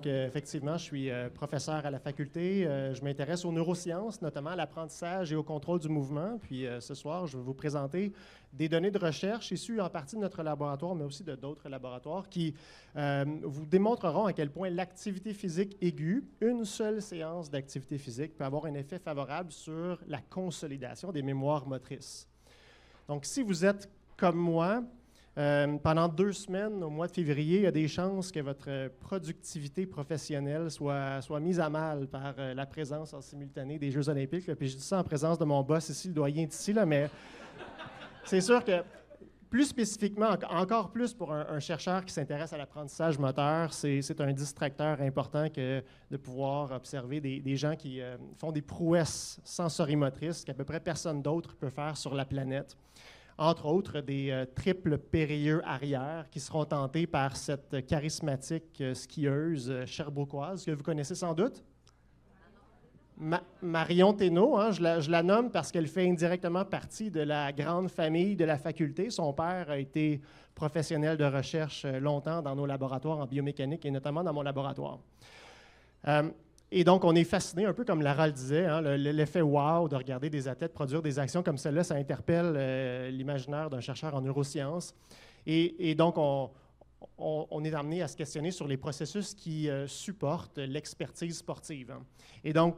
Effectivement, je suis professeur à la faculté. Je m'intéresse aux neurosciences, notamment à l'apprentissage et au contrôle du mouvement. Puis ce soir, je vais vous présenter des données de recherche issues en partie de notre laboratoire, mais aussi de d'autres laboratoires qui vous démontreront à quel point l'activité physique aiguë, une seule séance d'activité physique, peut avoir un effet favorable sur la consolidation des mémoires motrices. Donc, si vous êtes comme moi, pendant 2 semaines, au mois de février, il y a des chances que votre productivité professionnelle soit mise à mal par la présence en simultané des Jeux olympiques. Là. Puis je dis ça en présence de mon boss ici, le doyen d'ici, mais c'est sûr que plus spécifiquement, encore plus pour un chercheur qui s'intéresse à l'apprentissage moteur, c'est un distracteur important que de pouvoir observer des gens qui font des prouesses sensorimotrices qu'à peu près personne d'autre peut faire sur la planète. Entre autres, des triples périlleux arrière qui seront tentés par cette charismatique skieuse sherbrookoise que vous connaissez sans doute. Marion Thénault, hein, je la nomme parce qu'elle fait indirectement partie de la grande famille de la faculté. Son père a été professionnel de recherche longtemps dans nos laboratoires en biomécanique et notamment dans mon laboratoire. Et donc, on est fasciné, un peu comme Lara le disait, hein, l'effet « wow » de regarder des athlètes produire des actions comme celle-là, ça interpelle l'imaginaire d'un chercheur en neurosciences. Et donc, on est amené à se questionner sur les processus qui supportent l'expertise sportive. Hein. Et donc,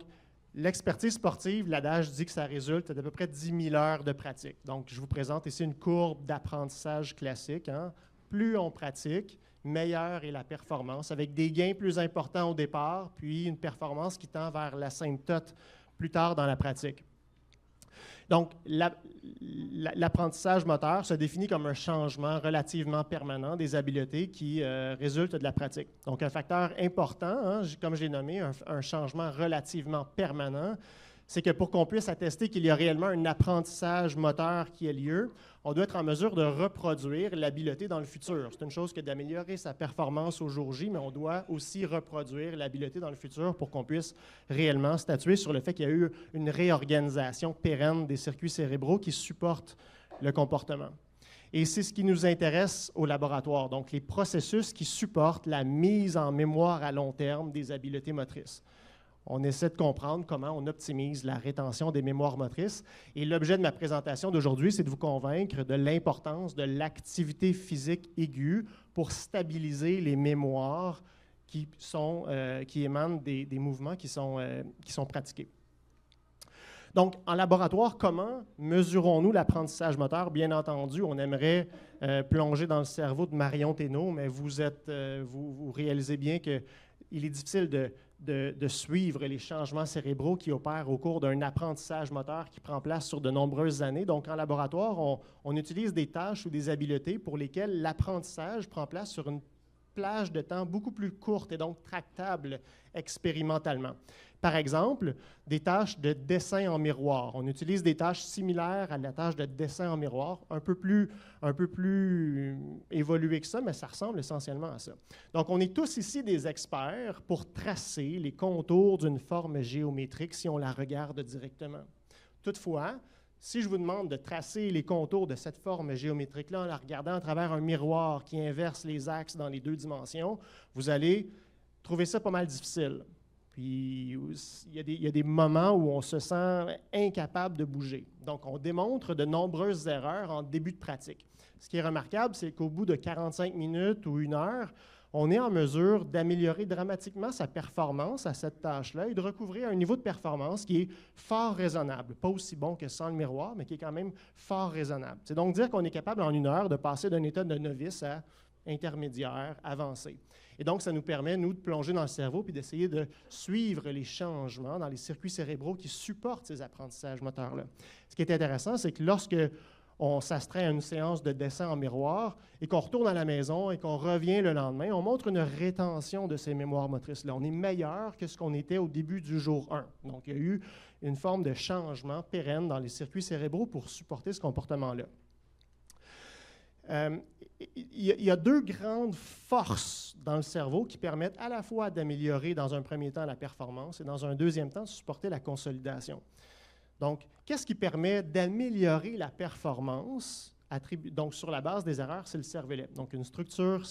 l'expertise sportive, l'adage dit que ça résulte d'à peu près 10 000 heures de pratique. Donc, je vous présente ici une courbe d'apprentissage classique. Hein. Plus on pratique, meilleure est la performance, avec des gains plus importants au départ, puis une performance qui tend vers l'asymptote plus tard dans la pratique. Donc, l'apprentissage moteur se définit comme un changement relativement permanent des habiletés qui résultent de la pratique. Donc, un facteur important, hein, comme je l'ai nommé, un changement relativement permanent, c'est que pour qu'on puisse attester qu'il y a réellement un apprentissage moteur qui ait lieu, on doit être en mesure de reproduire l'habileté dans le futur. C'est une chose que d'améliorer sa performance au jour J, mais on doit aussi reproduire l'habileté dans le futur pour qu'on puisse réellement statuer sur le fait qu'il y a eu une réorganisation pérenne des circuits cérébraux qui supportent le comportement. Et c'est ce qui nous intéresse au laboratoire, donc les processus qui supportent la mise en mémoire à long terme des habiletés motrices. On essaie de comprendre comment on optimise la rétention des mémoires motrices. Et l'objet de ma présentation d'aujourd'hui, c'est de vous convaincre de l'importance de l'activité physique aiguë pour stabiliser les mémoires qui émanent des mouvements qui sont pratiqués. Donc, en laboratoire, comment mesurons-nous l'apprentissage moteur? Bien entendu, on aimerait plonger dans le cerveau de Marion Thénault, mais vous réalisez bien qu'il est difficile de suivre les changements cérébraux qui opèrent au cours d'un apprentissage moteur qui prend place sur de nombreuses années. Donc, en laboratoire, on utilise des tâches ou des habiletés pour lesquelles l'apprentissage prend place sur une plage de temps beaucoup plus courte et donc tractable expérimentalement. Par exemple, des tâches de dessin en miroir. On utilise des tâches similaires à la tâche de dessin en miroir, un peu plus évoluées que ça, mais ça ressemble essentiellement à ça. Donc, on est tous ici des experts pour tracer les contours d'une forme géométrique si on la regarde directement. Toutefois, si je vous demande de tracer les contours de cette forme géométrique-là en la regardant à travers un miroir qui inverse les axes dans les 2 dimensions, vous allez trouver ça pas mal difficile. Puis, il y a des moments où on se sent incapable de bouger. Donc, on démontre de nombreuses erreurs en début de pratique. Ce qui est remarquable, c'est qu'au bout de 45 minutes ou 1 heure, on est en mesure d'améliorer dramatiquement sa performance à cette tâche-là et de recouvrir un niveau de performance qui est fort raisonnable. Pas aussi bon que sans le miroir, mais qui est quand même fort raisonnable. C'est donc dire qu'on est capable en 1 heure de passer d'un état de novice à intermédiaire, avancé. Et donc, ça nous permet, nous, de plonger dans le cerveau puis d'essayer de suivre les changements dans les circuits cérébraux qui supportent ces apprentissages moteurs-là. Ce qui est intéressant, c'est que lorsque on s'astreint à une séance de dessin en miroir et qu'on retourne à la maison et qu'on revient le lendemain, on montre une rétention de ces mémoires motrices-là. On est meilleur que ce qu'on était au début du jour 1. Donc, il y a eu une forme de changement pérenne dans les circuits cérébraux pour supporter ce comportement-là. Il y a 2 grandes forces dans le cerveau qui permettent à la fois d'améliorer dans un premier temps la performance et dans un deuxième temps de supporter la consolidation. Donc, qu'est-ce qui permet d'améliorer la performance? Donc, sur la base des erreurs, c'est le cervelet. Donc, une structure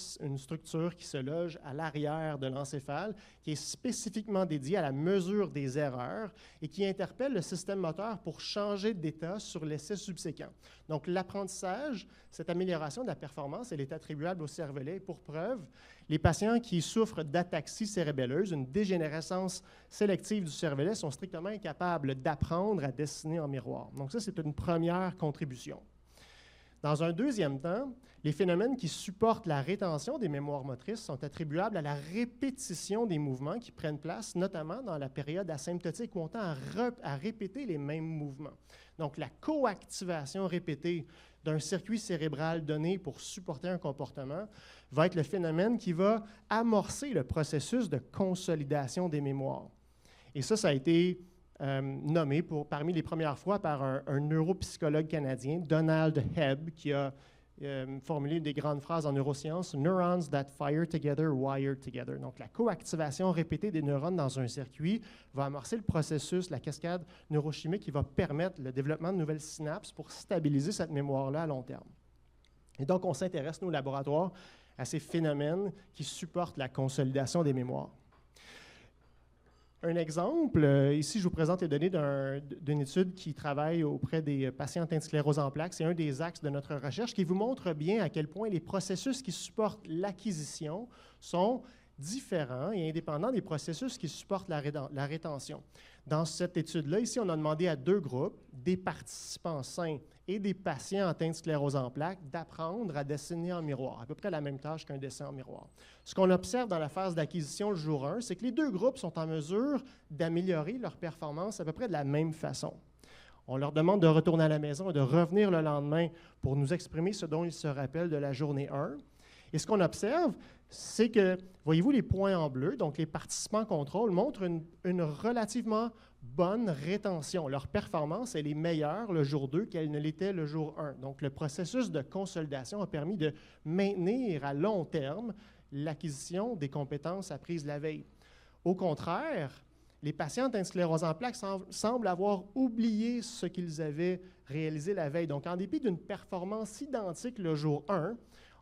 qui se loge à l'arrière de l'encéphale, qui est spécifiquement dédiée à la mesure des erreurs et qui interpelle le système moteur pour changer d'état sur l'essai subséquent. Donc, l'apprentissage, cette amélioration de la performance, elle est attribuable au cervelet. Et pour preuve, les patients qui souffrent d'ataxie cérébelleuse, une dégénérescence sélective du cervelet, sont strictement incapables d'apprendre à dessiner en miroir. Donc, ça, c'est une première contribution. Dans un deuxième temps, les phénomènes qui supportent la rétention des mémoires motrices sont attribuables à la répétition des mouvements qui prennent place, notamment dans la période asymptotique où on tend à répéter les mêmes mouvements. Donc, la coactivation répétée d'un circuit cérébral donné pour supporter un comportement va être le phénomène qui va amorcer le processus de consolidation des mémoires. Et ça a été nommé parmi les premières fois par un neuropsychologue canadien, Donald Hebb, qui a formulé des grandes phrases en neurosciences, « Neurons that fire together, wire together ». Donc, la coactivation répétée des neurones dans un circuit va amorcer le processus, la cascade neurochimique qui va permettre le développement de nouvelles synapses pour stabiliser cette mémoire-là à long terme. Et donc, on s'intéresse, nous, au laboratoire, à ces phénomènes qui supportent la consolidation des mémoires. Un exemple, ici, je vous présente les données d'une étude qui travaille auprès des patients atteints de sclérose en plaques. C'est un des axes de notre recherche qui vous montre bien à quel point les processus qui supportent l'acquisition sont différents et indépendants des processus qui supportent la rétention. Dans cette étude-là, ici, on a demandé à 2 groupes, des participants sains et des patients atteints de sclérose en plaques, d'apprendre à dessiner en miroir, à peu près la même tâche qu'un dessin en miroir. Ce qu'on observe dans la phase d'acquisition le jour 1, c'est que les 2 groupes sont en mesure d'améliorer leur performance à peu près de la même façon. On leur demande de retourner à la maison et de revenir le lendemain pour nous exprimer ce dont ils se rappellent de la journée 1. Et ce qu'on observe, c'est que, voyez-vous, les points en bleu, donc les participants contrôle, montrent une relativement bonne rétention. Leur performance, elle est meilleure le jour 2 qu'elle ne l'était le jour 1. Donc, le processus de consolidation a permis de maintenir à long terme l'acquisition des compétences apprises la veille. Au contraire, les patients atteints de sclérose en plaques semblent avoir oublié ce qu'ils avaient réalisé la veille. Donc, en dépit d'une performance identique le jour 1,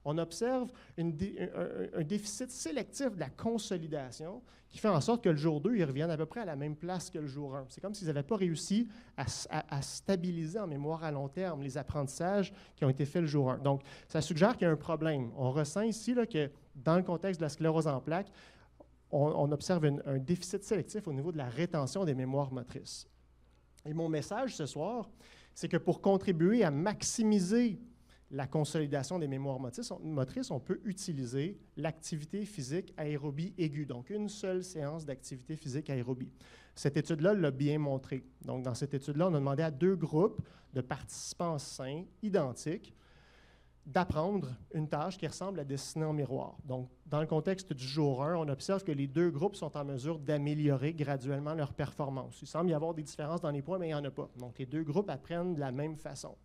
on observe un déficit sélectif de la consolidation qui fait en sorte que le jour 2, ils reviennent à peu près à la même place que le jour 1. C'est comme s'ils n'avaient pas réussi à stabiliser en mémoire à long terme les apprentissages qui ont été faits le jour 1. Donc, ça suggère qu'il y a un problème. On ressent ici là, que dans le contexte de la sclérose en plaques, on observe un déficit sélectif au niveau de la rétention des mémoires motrices. Et mon message ce soir, c'est que pour contribuer à maximiser la consolidation des mémoires motrices, on peut utiliser l'activité physique aérobie aiguë, donc une seule séance d'activité physique aérobie. Cette étude-là l'a bien montré. Donc, dans cette étude-là, on a demandé à 2 groupes de participants sains identiques d'apprendre une tâche qui ressemble à dessiner en miroir. Donc, dans le contexte du jour 1, on observe que les deux groupes sont en mesure d'améliorer graduellement leur performance. Il semble y avoir des différences dans les points, mais il n'y en a pas. Donc, les deux groupes apprennent de la même façon.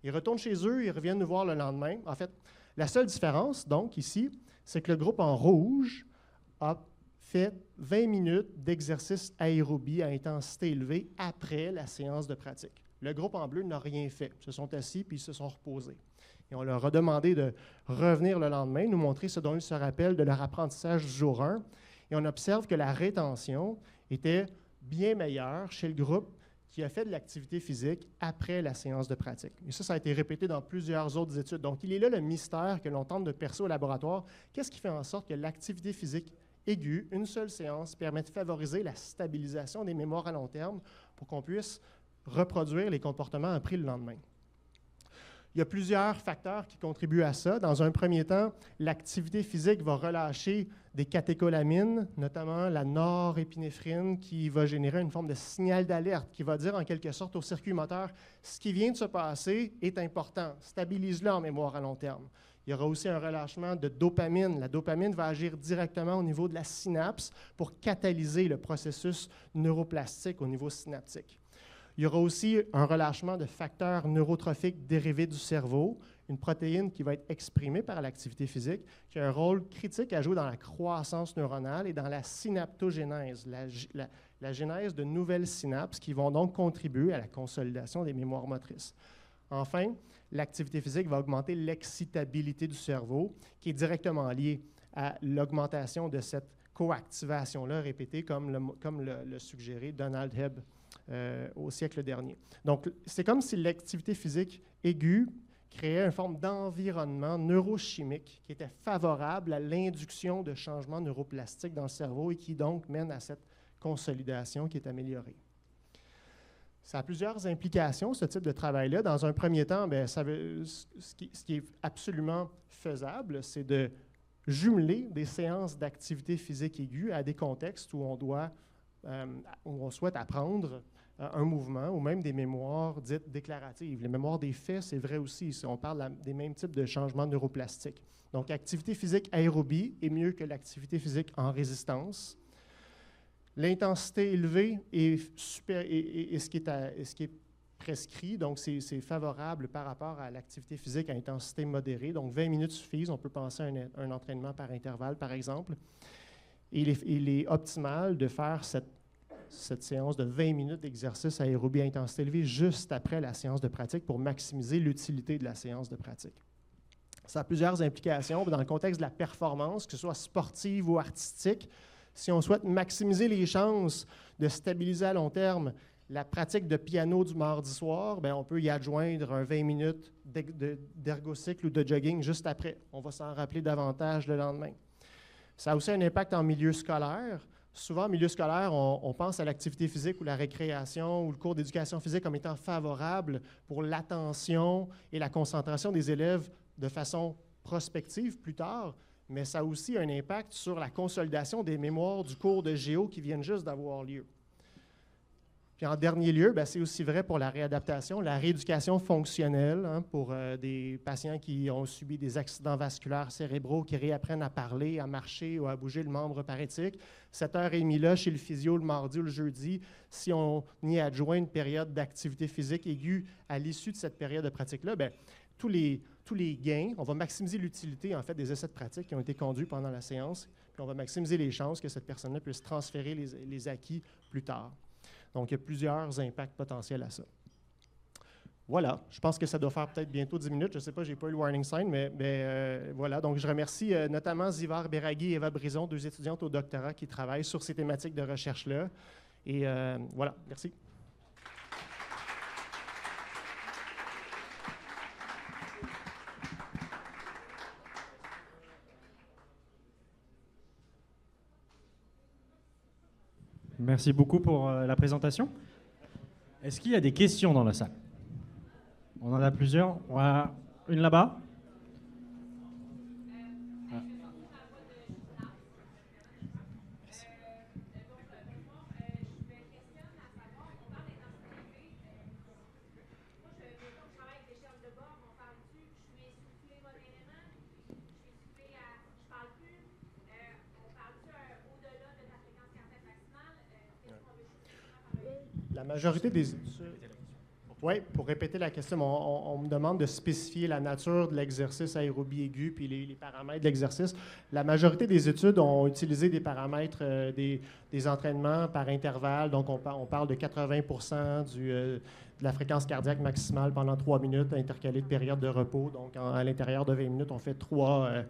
Ils retournent chez eux, ils reviennent nous voir le lendemain. En fait, la seule différence, donc, ici, c'est que le groupe en rouge a fait 20 minutes d'exercice aérobie à intensité élevée après la séance de pratique. Le groupe en bleu n'a rien fait. Ils se sont assis puis ils se sont reposés. Et on leur a demandé de revenir le lendemain, nous montrer ce dont ils se rappellent de leur apprentissage du jour 1. Et on observe que la rétention était bien meilleure chez le groupe qui a fait de l'activité physique après la séance de pratique. Et ça a été répété dans plusieurs autres études. Donc, il est là le mystère que l'on tente de percer au laboratoire. Qu'est-ce qui fait en sorte que l'activité physique aiguë, une seule séance, permet de favoriser la stabilisation des mémoires à long terme pour qu'on puisse reproduire les comportements appris le lendemain? Il y a plusieurs facteurs qui contribuent à ça. Dans un premier temps, l'activité physique va relâcher des catécholamines, notamment la norépinéphrine, qui va générer une forme de signal d'alerte, qui va dire en quelque sorte au circuit moteur, ce qui vient de se passer est important, stabilise-le en mémoire à long terme. Il y aura aussi un relâchement de dopamine. La dopamine va agir directement au niveau de la synapse pour catalyser le processus neuroplastique au niveau synaptique. Il y aura aussi un relâchement de facteurs neurotrophiques dérivés du cerveau, une protéine qui va être exprimée par l'activité physique, qui a un rôle critique à jouer dans la croissance neuronale et dans la synaptogénèse, la genèse de nouvelles synapses qui vont donc contribuer à la consolidation des mémoires motrices. Enfin, l'activité physique va augmenter l'excitabilité du cerveau, qui est directement liée à l'augmentation de cette coactivation-là répétée, comme le suggérait Donald Hebb au siècle dernier. Donc, c'est comme si l'activité physique aiguë créait une forme d'environnement neurochimique qui était favorable à l'induction de changements neuroplastiques dans le cerveau et qui donc mène à cette consolidation qui est améliorée. Ça a plusieurs implications, ce type de travail-là. Dans un premier temps, ce qui est absolument faisable, c'est de jumeler des séances d'activité physique aiguë à des contextes où on souhaite apprendre un mouvement ou même des mémoires dites déclaratives. Les mémoires des faits, c'est vrai aussi. On parle des mêmes types de changements neuroplastiques. Donc, activité physique aérobie est mieux que l'activité physique en résistance. L'intensité élevée est ce qui est prescrit, donc c'est favorable par rapport à l'activité physique à intensité modérée. Donc, 20 minutes suffisent. On peut penser à un entraînement par intervalle, par exemple. Et il est optimal de faire cette séance de 20 minutes d'exercice aérobie à intensité élevée juste après la séance de pratique pour maximiser l'utilité de la séance de pratique. Ça a plusieurs implications dans le contexte de la performance, que ce soit sportive ou artistique. Si on souhaite maximiser les chances de stabiliser à long terme la pratique de piano du mardi soir, on peut y adjoindre un 20 minutes d'ergocycle ou de jogging juste après. On va s'en rappeler davantage le lendemain. Ça a aussi un impact en milieu scolaire. Souvent, en milieu scolaire, on pense à l'activité physique ou la récréation ou le cours d'éducation physique comme étant favorable pour l'attention et la concentration des élèves de façon prospective plus tard, mais ça a aussi un impact sur la consolidation des mémoires du cours de géo qui viennent juste d'avoir lieu. Puis en dernier lieu, c'est aussi vrai pour la réadaptation, la rééducation fonctionnelle pour des patients qui ont subi des accidents vasculaires cérébraux, qui réapprennent à parler, à marcher ou à bouger le membre parétique. Cette heure est mise là chez le physio le mardi ou le jeudi. Si on y adjoint une période d'activité physique aiguë à l'issue de cette période de pratique-là, tous les gains, on va maximiser l'utilité en fait des essais de pratique qui ont été conduits pendant la séance, puis on va maximiser les chances que cette personne-là puisse transférer les acquis plus tard. Donc, il y a plusieurs impacts potentiels à ça. Voilà, je pense que ça doit faire peut-être bientôt 10 minutes. Je ne sais pas, je n'ai pas eu le warning sign, mais voilà. Donc, je remercie notamment Zivar Beraghi et Eva Brison, deux étudiantes au doctorat qui travaillent sur ces thématiques de recherche-là. Et voilà, merci. Merci beaucoup pour la présentation. Est-ce qu'il y a des questions dans la salle? On en a plusieurs. Voilà. Une là-bas. La majorité des études... Oui, pour répéter la question, on me demande de spécifier la nature de l'exercice aérobie aigu puis les paramètres de l'exercice. La majorité des études ont utilisé des paramètres, des entraînements par intervalle. Donc, on parle de 80 de la fréquence cardiaque maximale pendant 3 minutes, intercalée de périodes de repos. Donc, à l'intérieur de 20 minutes, on fait trois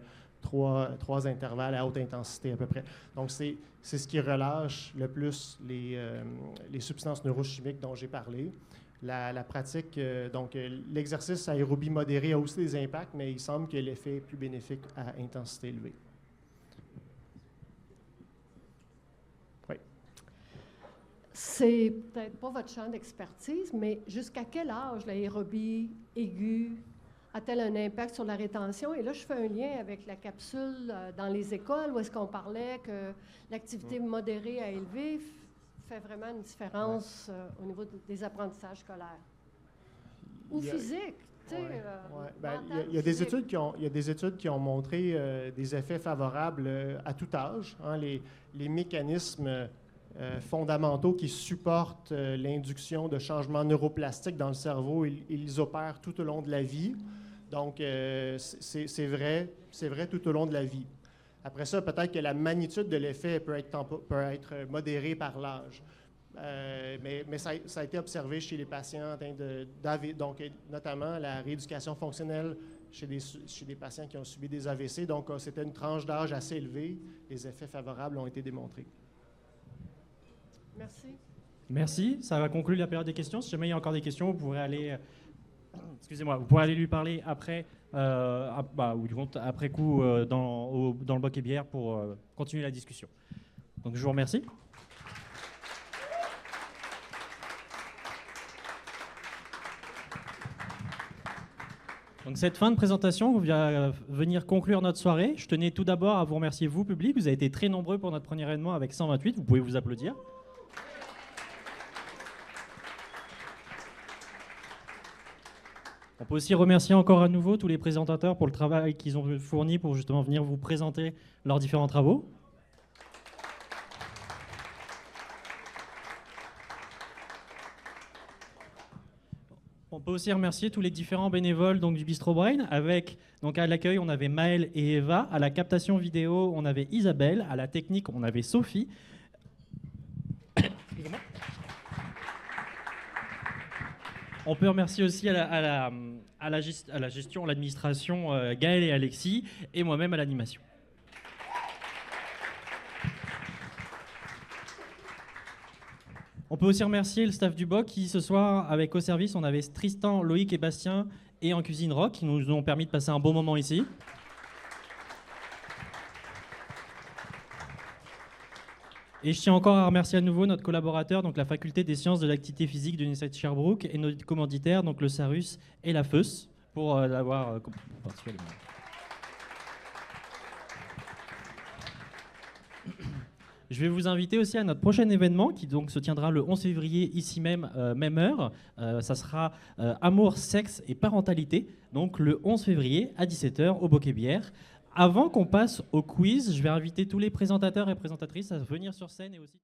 intervalles à haute intensité à peu près. Donc, c'est ce qui relâche le plus les substances neurochimiques dont j'ai parlé. La pratique, l'exercice aérobie modéré a aussi des impacts, mais il semble que l'effet est plus bénéfique à intensité élevée. Oui. C'est peut-être pas votre champ d'expertise, mais jusqu'à quel âge l'aérobie aiguë a-t-elle un impact sur la rétention? Et là, je fais un lien avec la capsule dans les écoles où est-ce qu'on parlait que l'activité modérée à élevée fait vraiment une différence au niveau des apprentissages scolaires. Ou physique, tu sais. Il y a des études qui ont montré des effets favorables à tout âge. Hein, les mécanismes fondamentaux qui supportent l'induction de changements neuroplastiques dans le cerveau, ils opèrent tout au long de la vie. Donc, c'est vrai tout au long de la vie. Après ça, peut-être que la magnitude de l'effet peut être modérée par l'âge. Mais ça a été observé chez les patients atteints d'AVC, donc notamment la rééducation fonctionnelle chez des patients qui ont subi des AVC. Donc, c'était une tranche d'âge assez élevée. Les effets favorables ont été démontrés. Merci. Merci. Ça va conclure la période des questions. Si jamais il y a encore des questions, vous pourrez aller... Excusez-moi, vous pourrez aller lui parler après, ou du compte après coup dans le Boc et Bière pour continuer la discussion. Donc je vous remercie. Donc cette fin de présentation vient venir conclure notre soirée. Je tenais tout d'abord à vous remercier, vous, public. Vous avez été très nombreux pour notre premier événement avec 128. Vous pouvez vous applaudir. On peut aussi remercier encore à nouveau tous les présentateurs pour le travail qu'ils ont fourni pour justement venir vous présenter leurs différents travaux. On peut aussi remercier tous les différents bénévoles donc, du Bistro Brain. Donc à l'accueil, on avait Maëlle et Eva. À la captation vidéo, on avait Isabelle. À la technique, on avait Sophie. Excusez-moi. On peut remercier aussi à la gestion, à l'administration, Gaël et Alexis, et moi-même à l'animation. On peut aussi remercier le staff du BOC qui, ce soir, avec au service, on avait Tristan, Loïc et Bastien, et en cuisine Rock, qui nous ont permis de passer un bon moment ici. Et je tiens encore à remercier à nouveau notre collaborateur, donc la faculté des sciences de l'activité physique de l'Université de Sherbrooke, et nos commanditaires, donc le SARUS et la FEUS, pour l'avoir participé. Je vais vous inviter aussi à notre prochain événement qui donc se tiendra le 11 février, ici même, même heure. Ça sera Amour, sexe et parentalité, donc le 11 février à 17h au Boc et Bière. Avant qu'on passe au quiz, je vais inviter tous les présentateurs et présentatrices à venir sur scène et aussi...